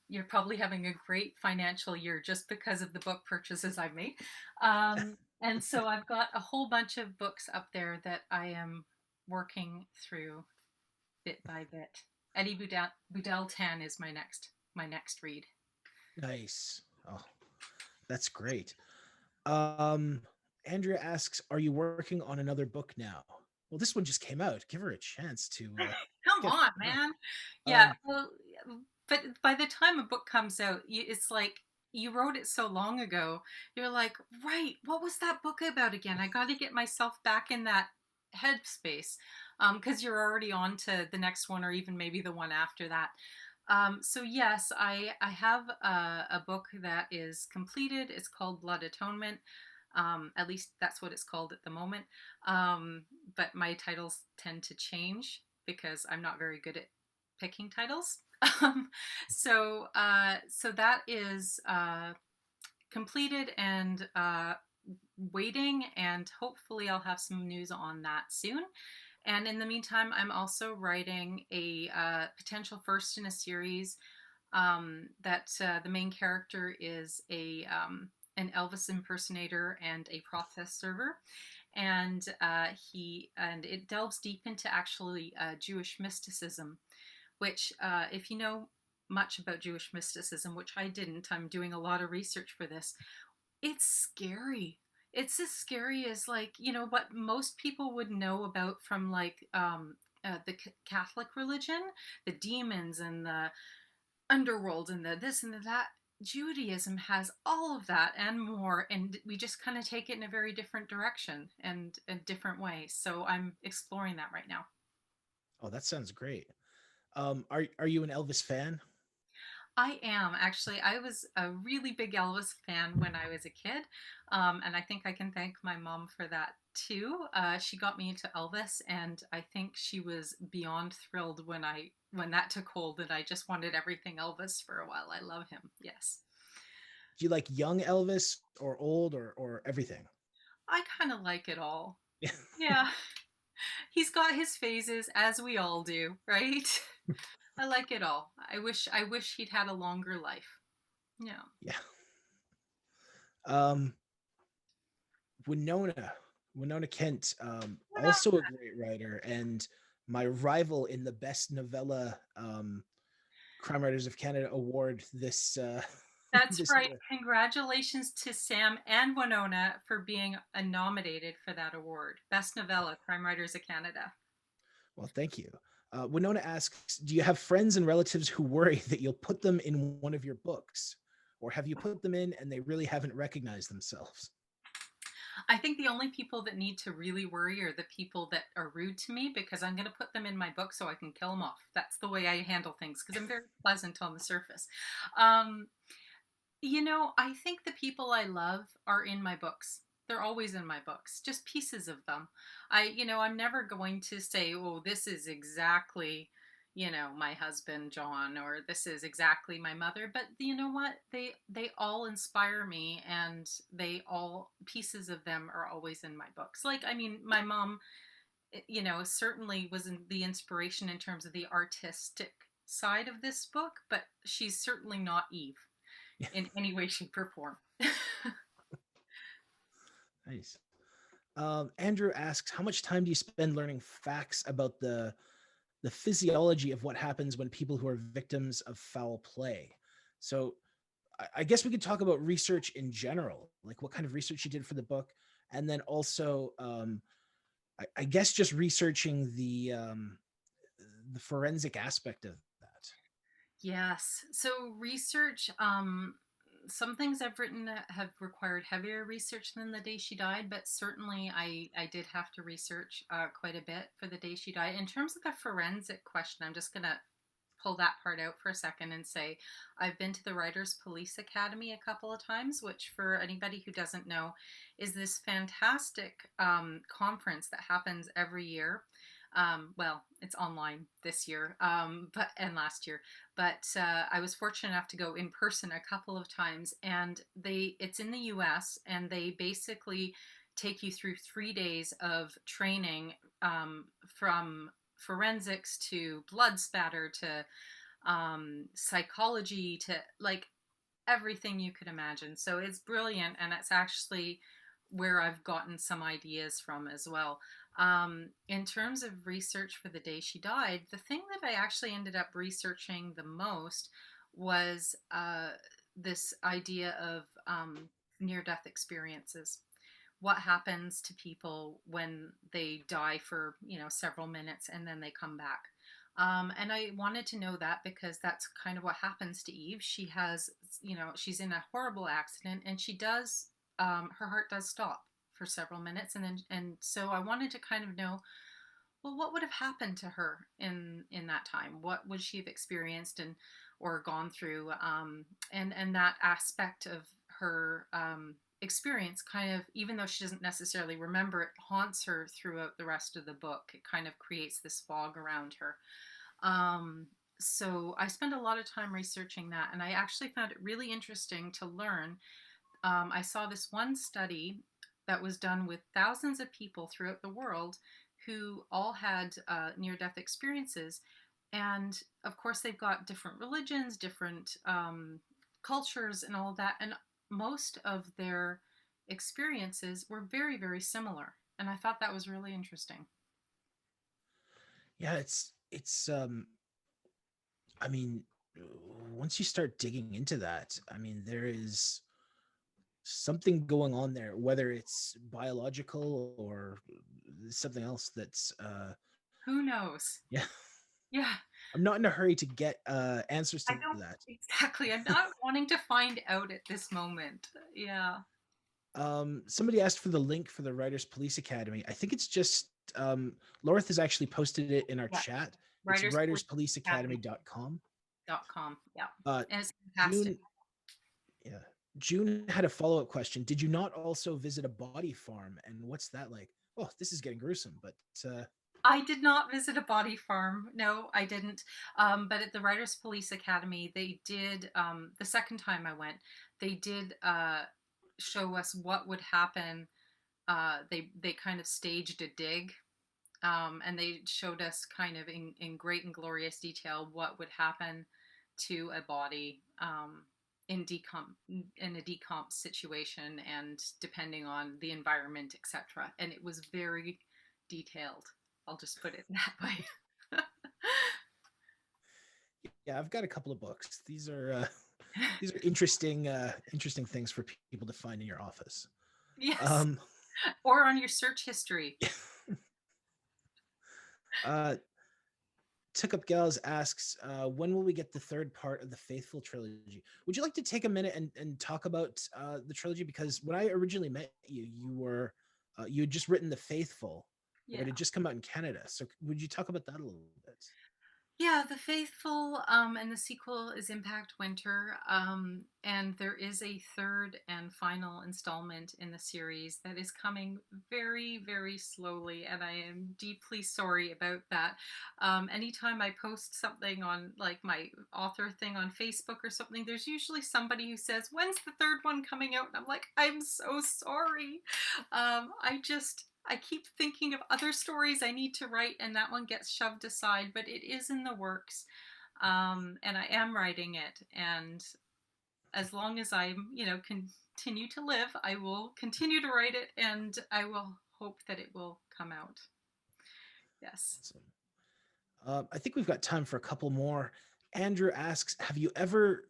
You're probably having a great financial year just because of the book purchases I've made. And so I've got a whole bunch of books up there that I am working through bit by bit. Eddie Boudel Tan is my next read. Nice. Oh, that's great. Andrea asks, are you working on another book now? Well, this one just came out. Give her a chance to Come get on, it out. man. Yeah, well, but by the time a book comes out, it's like you wrote it so long ago. You're like, right, what was that book about again? I got to get myself back in that headspace, because you're already on to the next one or even maybe the one after that. So yes, I have a book that is completed. It's called Blood Atonement. At least that's what it's called at the moment. But my titles tend to change because I'm not very good at picking titles. So that is completed and waiting, and hopefully I'll have some news on that soon. And in the meantime, I'm also writing a potential first in a series that the main character is an Elvis impersonator and a process server, and it delves deep into actually Jewish mysticism, which if you know much about Jewish mysticism, which I didn't, I'm doing a lot of research for this. It's scary. It's as scary as, like, what most people would know about from like the Catholic religion, the demons and the underworld and the this and the that. Judaism has all of that and more, and we just kind of take it in a very different direction and a different way. So I'm exploring that right now. Oh, that sounds great. Are you an Elvis fan? I am actually. I was a really big Elvis fan when I was a kid, and I think I can thank my mom for that too. She got me into Elvis, and I think she was beyond thrilled when that took hold, and I just wanted everything Elvis for a while. I love him. Yes, Do you like young Elvis or old or everything? I kind of like it all. Yeah, he's got his phases, as we all do, right? I like it all. I wish he'd had a longer life. Yeah. Yeah. Um, Winona Kent, also a great writer and my rival in the best novella Crime Writers of Canada award this That's this right. year. Congratulations to Sam and Winona for being nominated for that award. Best Novella, Crime Writers of Canada. Well, thank you. Winona asks, do you have friends and relatives who worry that you'll put them in one of your books? Or have you put them in and they really haven't recognized themselves? I think the only people that need to really worry are the people that are rude to me, because I'm going to put them in my book so I can kill them off. That's the way I handle things, because I'm very pleasant on the surface. Um, I think the people I love are in my books. They're always in my books, just pieces of them. I'm never going to say, oh, this is exactly, my husband, John, or this is exactly my mother. But you know what? They all inspire me, and pieces of them are always in my books. Like, I mean, my mom, certainly was the inspiration in terms of the artistic side of this book, but she's certainly not Eve in any way, shape, or form. Nice. Andrew asks, how much time do you spend learning facts about the physiology of what happens when people who are victims of foul play? So I guess we could talk about research in general, like what kind of research you did for the book, and then also I guess just researching the forensic aspect of that. Yes. So research, some things I've written have required heavier research than The Day She Died, but certainly I did have to research quite a bit for The Day She Died. In terms of the forensic question, I'm just going to pull that part out for a second and say I've been to the Writers Police Academy a couple of times, which, for anybody who doesn't know, is this fantastic conference that happens every year. Well, it's online this year, and last year, but I was fortunate enough to go in person a couple of times, and it's in the US, and they basically take you through 3 days of training, from forensics to blood spatter to psychology to like everything you could imagine. So it's brilliant, and it's actually where I've gotten some ideas from as well. In terms of research for the day she died, the thing that I actually ended up researching the most was this idea of near-death experiences. What happens to people when they die for, several minutes and then they come back. And I wanted to know that because that's kind of what happens to Eve. She has, she's in a horrible accident, and she does, her heart does stop for several minutes. And so I wanted to kind of know, well, what would have happened to her in that time? What would she have experienced or gone through? And that aspect of her, experience kind of, even though she doesn't necessarily remember it, haunts her throughout the rest of the book. It kind of creates this fog around her. So I spent a lot of time researching that, and I actually found it really interesting to learn. I saw this one study that was done with thousands of people throughout the world who all had near-death experiences. And of course, they've got different religions, different cultures, and all of that. And most of their experiences were very, very similar. And I thought that was really interesting. Yeah, it's I mean, once you start digging into that, I mean, there is something going on there, whether it's biological or something else that's Who knows? yeah. Yeah. I'm not in a hurry to get answers to I don't that. exactly. I'm not wanting to find out at this moment. Yeah. Somebody asked for the link for the Writers Police Academy. I think it's just Lorith has actually posted it in our Yeah. chat. It's writerspoliceacademy.com. .com. Yeah. Uh, And it's fantastic. yeah. June had a follow-up question. Did you not also visit a body farm? And what's that like? Oh, this is getting gruesome, but I did not visit a body farm. No, I didn't. But at the Writers Police Academy, they did, the second time I went, they did show us what would happen. They kind of staged a dig, and they showed us kind of in great and glorious detail what would happen to a body, in a decomp situation, and depending on the environment, etc. And it was very detailed. I'll just put it that way. yeah, I've got a couple of books. These are interesting things for people to find in your office. Yes. Or on your search history. Took Up Gals asks, when will we get the third part of the Faithful trilogy? Would you like to take a minute and talk about the trilogy? Because when I originally met you, you had just written The Faithful. Yeah. It had just come out in Canada. So would you talk about that a little bit? Yeah, The Faithful, and the sequel is Impact Winter, and there is a third and final installment in the series that is coming very, very slowly, and I am deeply sorry about that. Anytime I post something on like my author thing on Facebook or something, there's usually somebody who says, "When's the third one coming out?" And I'm like, "I'm so sorry." I keep thinking of other stories I need to write, and that one gets shoved aside, but it is in the works. And I am writing it. And as long as I'm, continue to live, I will continue to write it, and I will hope that it will come out. Yes. Awesome. I think we've got time for a couple more. Andrew asks, have you ever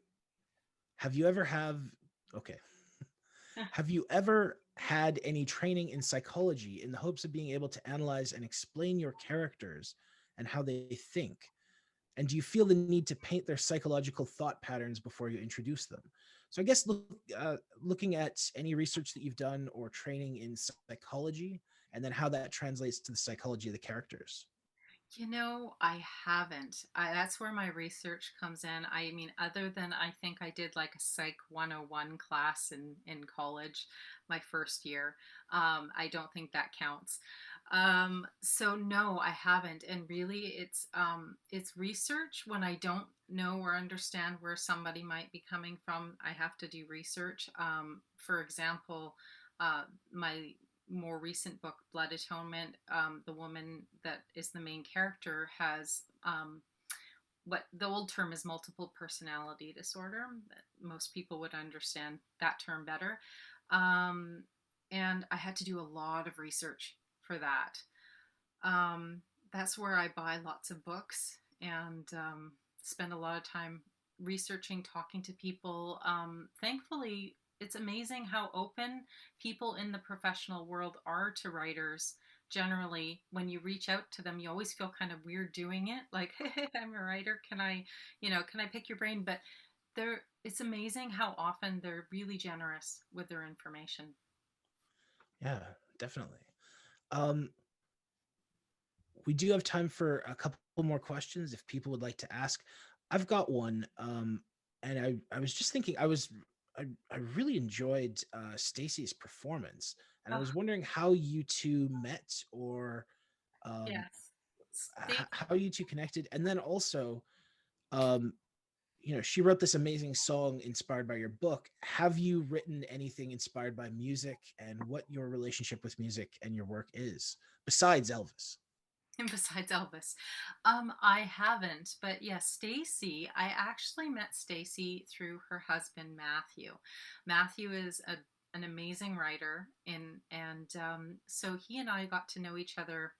had any training in psychology in the hopes of being able to analyze and explain your characters and how they think? And do you feel the need to paint their psychological thought patterns before you introduce them? So I guess looking at any research that you've done or training in psychology, and then how that translates to the psychology of the characters. I haven't. That's where my research comes in. I mean, other than I think I did like a Psych 101 class in college, my first year. I don't think that counts. So no, I haven't. And really it's research. When I don't know or understand where somebody might be coming from, I have to do research. For example, my more recent book, Blood Atonement, the woman that is the main character has what the old term is multiple personality disorder. Most people would understand that term better. Um, and I had to do a lot of research for that. Um, that's where I buy lots of books and spend a lot of time researching, talking to people. Thankfully, it's amazing how open people in the professional world are to writers. Generally, when you reach out to them, you always feel kind of weird doing it. Like, hey, I'm a writer. Can I pick your brain? But it's amazing how often they're really generous with their information. Yeah, definitely. Um, we do have time for a couple more questions if people would like to ask. I've got one, and I was just thinking I really enjoyed Stacey's performance, and I Oh, was wondering how you two met or um, yes. Stay. how you two connected, and then also, um, she wrote this amazing song inspired by your book. Have you written anything inspired by music, and what your relationship with music and your work is besides Elvis? Besides Elvis. I haven't, but yes, Stacey, I actually met Stacey through her husband, Matthew. Matthew is an amazing writer, and so he and I got to know each other.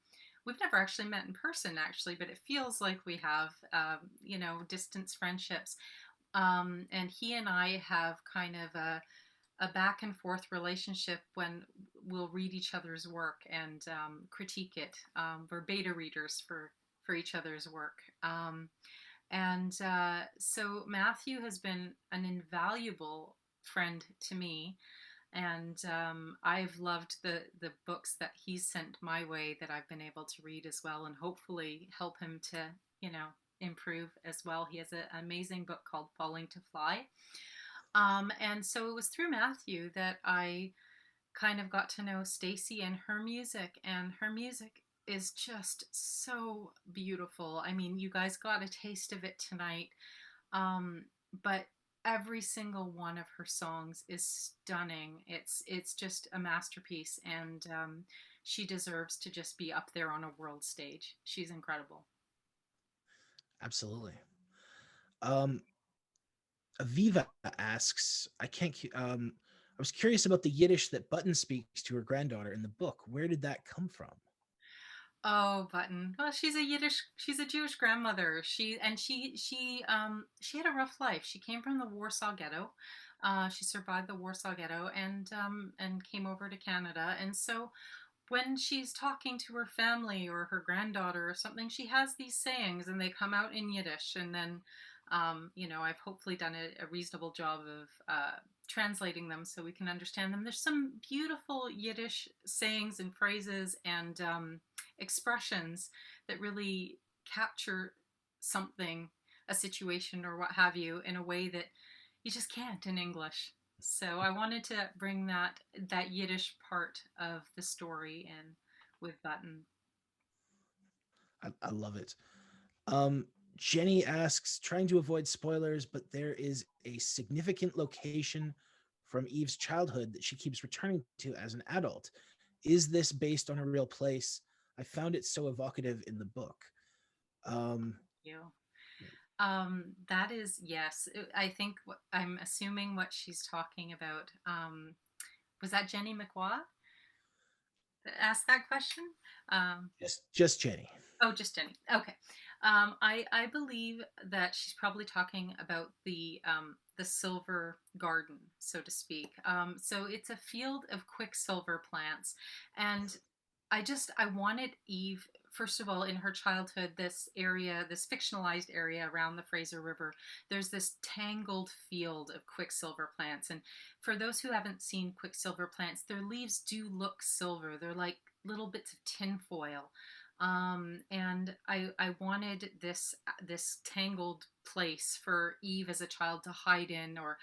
We've never actually met in person, actually, but it feels like we have, distance friendships. And he and I have kind of a back and forth relationship when we'll read each other's work and critique it. We're beta readers for each other's work. And so Matthew has been an invaluable friend to me. And I've loved the books that he's sent my way that I've been able to read as well, and hopefully help him to, improve as well. He has an amazing book called Falling to Fly. And so it was through Matthew that I kind of got to know Stacey and her music is just so beautiful. I mean, you guys got a taste of it tonight, um, but every single one of her songs is stunning. It's just a masterpiece, and she deserves to just be up there on a world stage. She's incredible. Absolutely. Um, Aviva asks, I was curious about the Yiddish that Button speaks to her granddaughter in the book. Where did that come from? Oh, Button. Well, she's a Jewish grandmother. She had a rough life. She came from the Warsaw Ghetto. She survived the Warsaw Ghetto and came over to Canada. And so when she's talking to her family or her granddaughter or something, she has these sayings and they come out in Yiddish. And then, I've hopefully done a reasonable job of translating them so we can understand them. There's some beautiful Yiddish sayings and phrases and expressions that really capture something, a situation or what have you, in a way that you just can't in English. So I wanted to bring that Yiddish part of the story in with Button. I love it. Um, Jenny asks, trying to avoid spoilers, but there is a significant location from Eve's childhood that she keeps returning to as an adult. Is this based on a real place? I found it so evocative in the book. You. That is yes. I think I'm assuming what she's talking about. Was that Jenny McWaugh that asked that question? Just Jenny. Oh, just Jenny. Okay. I believe that she's probably talking about the silver garden, so to speak. So it's a field of quicksilver plants, and I wanted Eve, first of all, in her childhood, this area, this fictionalized area around the Fraser River, there's this tangled field of quicksilver plants. And for those who haven't seen quicksilver plants, their leaves do look silver. They're like little bits of tinfoil. And I wanted this tangled place for Eve as a child to hide in, or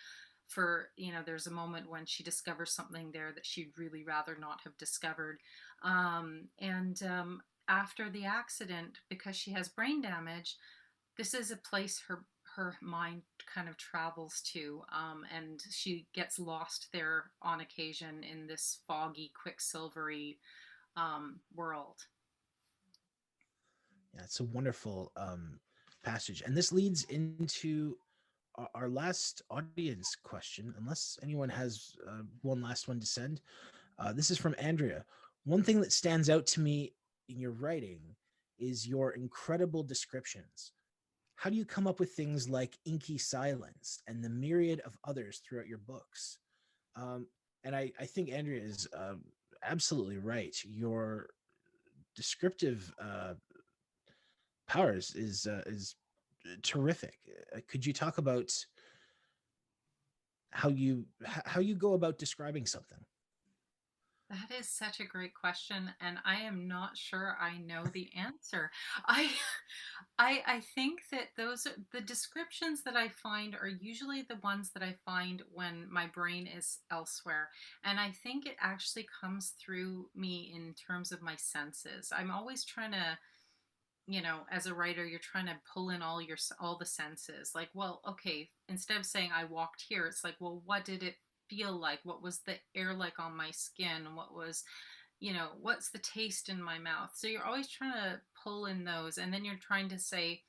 for, there's a moment when she discovers something there that she'd really rather not have discovered. And after the accident, because she has brain damage, this is a place her mind kind of travels to, and she gets lost there on occasion in this foggy, quicksilvery world. Yeah, it's a wonderful passage. And this leads into our last audience question, unless anyone has one last one to send. This is from Andrea. One thing that stands out to me in your writing is your incredible descriptions. How do you come up with things like inky silence and the myriad of others throughout your books? And I think Andrea is absolutely right. Your descriptive powers is terrific. Could you talk about how you go about describing something? That is such a great question, and I am not sure I know the answer. I I think that those the descriptions that I find are usually the ones that I find when my brain is elsewhere. And I think it actually comes through me in terms of my senses. I'm always trying to, as a writer, you're trying to pull in all the senses. Like, well, okay, instead of saying I walked here, it's like, well, what did it feel like? What was the air like on my skin? What was, what's the taste in my mouth? So you're always trying to pull in those, and then you're trying to say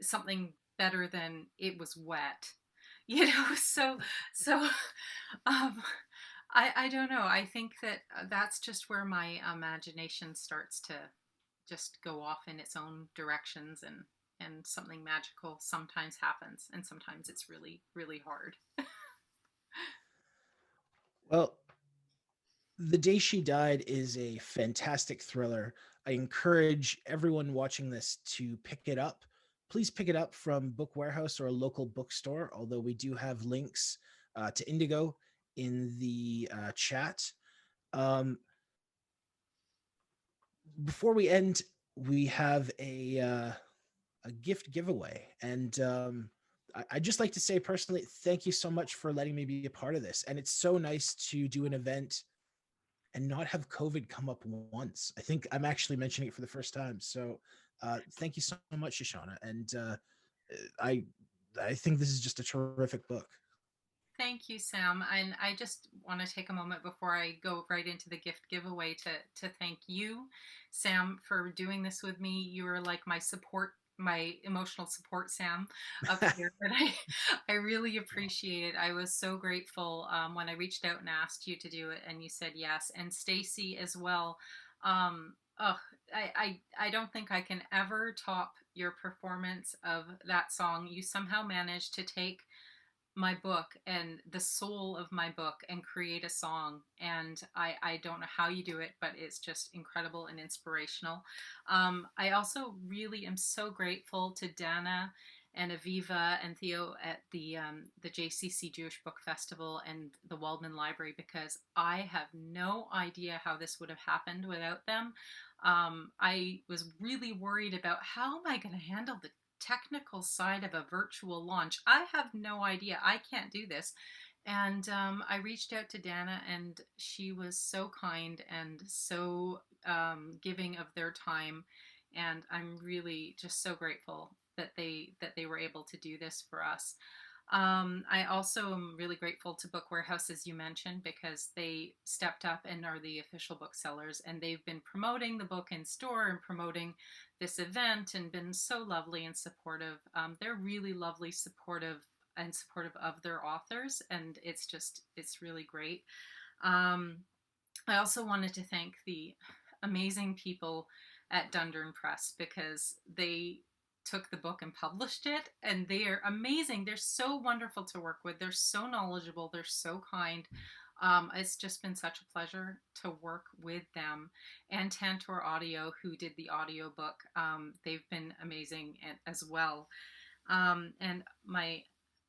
something better than it was wet. So um I don't know. I think that that's just where my imagination starts to just go off in its own directions, and something magical sometimes happens, and sometimes it's really, really hard. Well, The Day She Died is a fantastic thriller. I encourage everyone watching this to pick it up. Please pick it up from Book Warehouse or a local bookstore, although we do have links to Indigo in the chat. Before we end, we have a gift giveaway. And I'd just like to say personally, thank you so much for letting me be a part of this. And it's so nice to do an event and not have COVID come up once. I think I'm actually mentioning it for the first time. So thank you so much, Shoshana. And I think this is just a terrific book. Thank you, Sam. And I just want to take a moment before I go right into the gift giveaway to thank you, Sam, for doing this with me. You were like my emotional support, Sam, up here. And I really appreciate it. I was so grateful when I reached out and asked you to do it, and you said yes. And Stacey as well. I don't think I can ever top your performance of that song. You somehow managed to take my book and the soul of my book and create a song, and I don't know how you do it, but it's just incredible and inspirational. I also really am so grateful to Dana and Aviva and Theo at the JCC Jewish Book Festival and the Waldman Library, because I have no idea how this would have happened without them. I was really worried about how am I going to handle the technical side of a virtual launch. I have no idea. I can't do this. And I reached out to Dana, and she was so kind and so giving of their time. And I'm really just so grateful that they were able to do this for us. I also am really grateful to Book Warehouse, as you mentioned, because they stepped up and are the official booksellers, and they've been promoting the book in store and promoting this event and been so lovely and supportive. They're really lovely, supportive of their authors, and it's really great. I also wanted to thank the amazing people at Dundurn Press, because they took the book and published it, and they are amazing. They're so wonderful to work with. They're so knowledgeable. They're so kind. It's just been such a pleasure to work with them. And Tantor Audio, who did the audiobook, they've been amazing as well. And my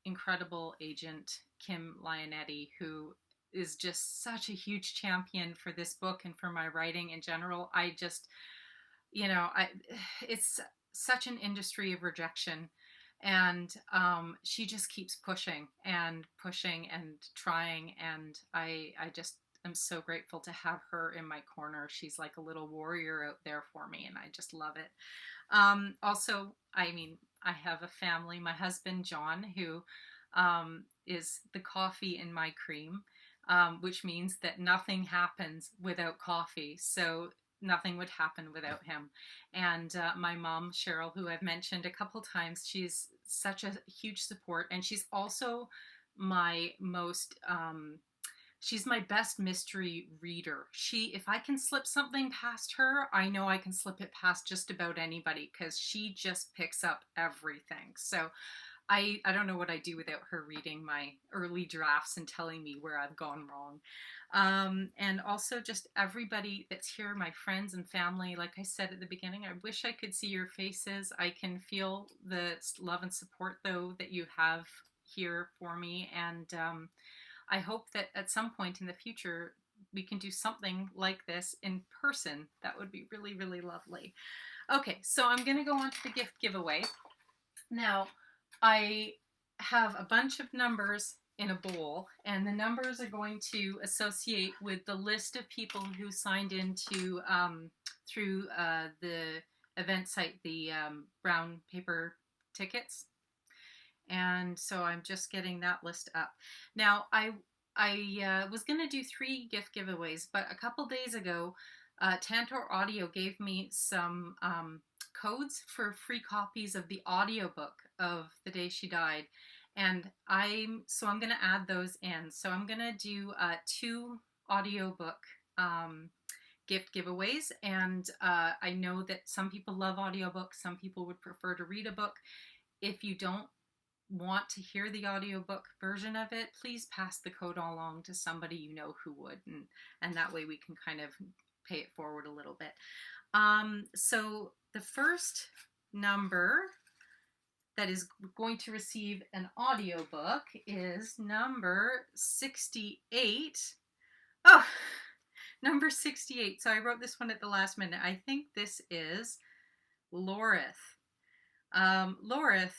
incredible agent, Kim Lionetti, who is just such a huge champion for this book and for my writing in general. I just, it's such an industry of rejection And she just keeps pushing and pushing and trying. And I just am so grateful to have her in my corner. She's like a little warrior out there for me, and I just love it. Also, I mean, I have a family, my husband, John, who is the coffee in my cream, which means that nothing happens without coffee. So nothing would happen without him. And my mom, Cheryl, who I've mentioned a couple times, she's such a huge support. And she's also my most, she's my best mystery reader. If I can slip something past her, I know I can slip it past just about anybody, because she just picks up everything. So I don't know what I do without her reading my early drafts and telling me where I've gone wrong. And also just everybody that's here, my friends and family. Like I said at the beginning, I wish I could see your faces. I can feel the love and support, though, that you have here for me. And I hope that at some point in the future, we can do something like this in person. That would be really, really lovely. Okay, so I'm going to go on to the gift giveaway. Now, I have a bunch of numbers in a bowl, and the numbers are going to associate with the list of people who signed into through the event site, the brown paper tickets. And so I'm just getting that list up. Now, I was going to do 3 gift giveaways, but a couple days ago, Tantor Audio gave me some codes for free copies of the audiobook of The Day She Died. And I'm going to add those in. So I'm going to do 2 audiobook gift giveaways. And I know that some people love audiobooks. Some people would prefer to read a book. If you don't want to hear the audiobook version of it, please pass the code along to somebody you know who would. And that way we can kind of pay it forward a little bit. So the first number that is going to receive an audiobook is number 68. Oh, number 68. So I wrote this one at the last minute. I think this is Lorith. Lorith,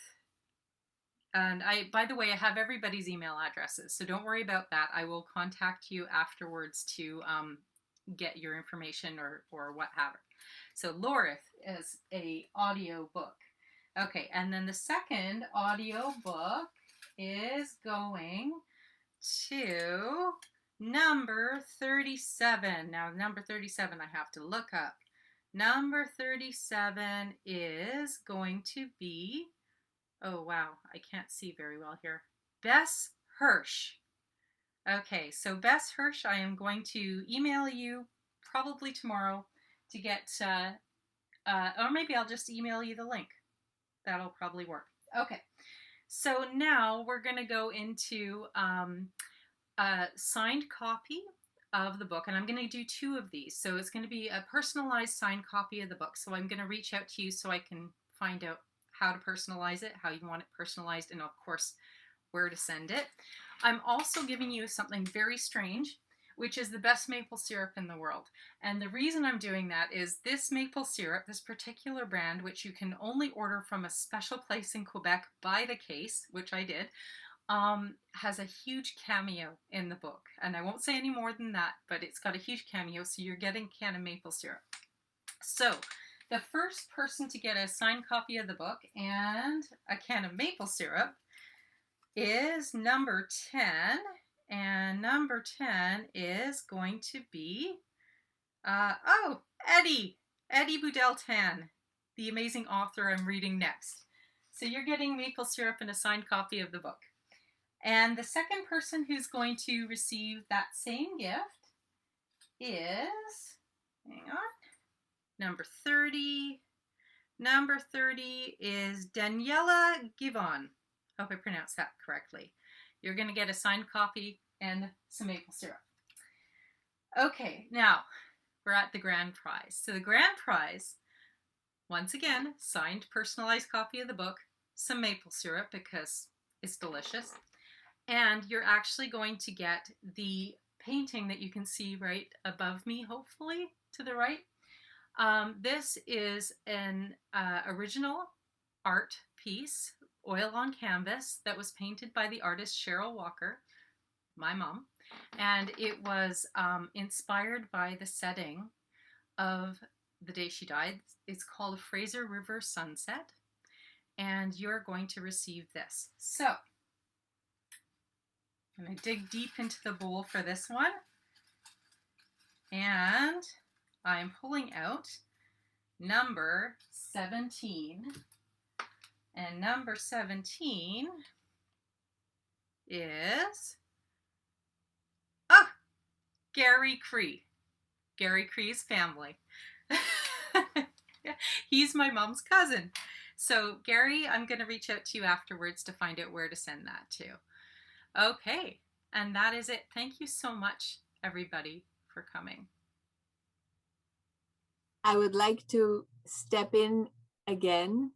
and by the way, I have everybody's email addresses, so don't worry about that. I will contact you afterwards to get your information or what have it. So Lorith is a audio book. Okay, and then the second audio book is going to number 37. Now, number 37 I have to look up. Number 37 is going to be, oh wow, I can't see very well here, Bess Hirsch. Okay, so Bess Hirsch, I am going to email you probably tomorrow to get, or maybe I'll just email you the link. That'll probably work. Okay, so now we're going to go into a signed copy of the book, and I'm going to do 2 of these. So it's going to be a personalized signed copy of the book. So I'm going to reach out to you so I can find out how to personalize it, how you want it personalized, and of course, where to send it. I'm also giving you something very strange, which is the best maple syrup in the world. And the reason I'm doing that is this maple syrup, this particular brand, which you can only order from a special place in Quebec by the case, which I did, has a huge cameo in the book. And I won't say any more than that, but it's got a huge cameo, so you're getting a can of maple syrup. So the first person to get a signed copy of the book and a can of maple syrup is number 10. And number 10 is going to be, Eddie Boudel-Tan, the amazing author I'm reading next. So you're getting maple syrup and a signed copy of the book. And the second person who's going to receive that same gift is, hang on, number 30. Number 30 is Daniela Givon. Hope I pronounced that correctly. You're going to get a signed copy and some maple syrup. Okay, now we're at the grand prize. So the grand prize, once again, signed personalized copy of the book, some maple syrup because it's delicious. And you're actually going to get the painting that you can see right above me, hopefully, to the right. This is an original art piece oil on canvas that was painted by the artist Cheryl Walker, my mom. And it was inspired by the setting of the day she died. It's called Fraser River Sunset. And you're going to receive this. So I'm going to dig deep into the bowl for this one. And I'm pulling out number 17. And number 17 is Gary Cree. Gary Cree's family. He's my mom's cousin. So Gary, I'm going to reach out to you afterwards to find out where to send that to. Okay, and that is it. Thank you so much, everybody, for coming. I would like to step in again.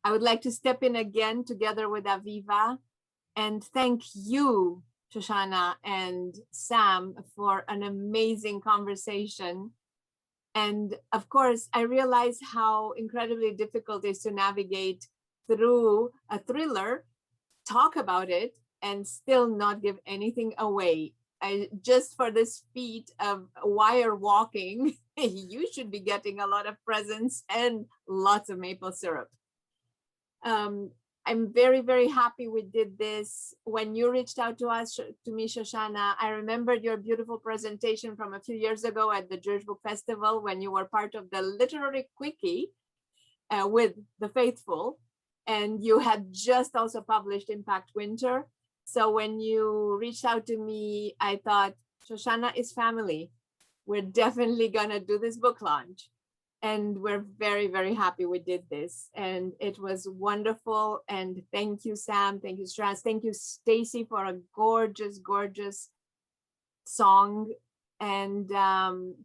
I would like to step in again together with Aviva and thank you, Shoshana and Sam, for an amazing conversation. And of course, I realize how incredibly difficult it is to navigate through a thriller, talk about it, and still not give anything away. Just for this feat of wire walking, you should be getting a lot of presents and lots of maple syrup. I'm very, very happy we did this. When you reached out to us, to me, Shoshana, I remembered your beautiful presentation from a few years ago at the Jewish Book Festival when you were part of the literary quickie with the faithful, and you had just also published Impact Winter. So when you reached out to me, I thought, Shoshana is family. We're definitely gonna do this book launch. And we're very, very happy we did this. And it was wonderful. And thank you, Sam. Thank you, Strauss. Thank you, Stacey, for a gorgeous, gorgeous song. And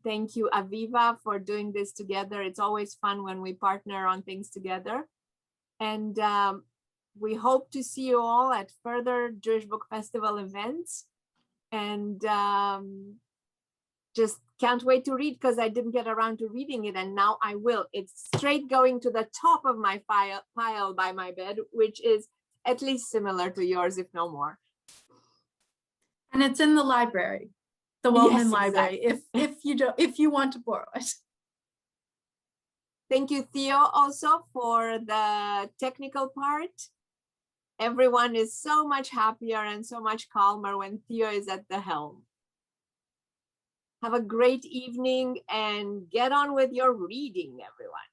thank you, Aviva, for doing this together. It's always fun when we partner on things together. And we hope to see you all at further Jewish Book Festival events. And just can't wait to read because I didn't get around to reading it, and now I will. It's straight going to the top of my pile by my bed, which is at least similar to yours, if no more. And it's in the library, the Waldman Yes, Library, exactly. if you want to borrow it. Thank you, Theo, also for the technical part. Everyone is so much happier and so much calmer when Theo is at the helm. Have a great evening and get on with your reading, everyone.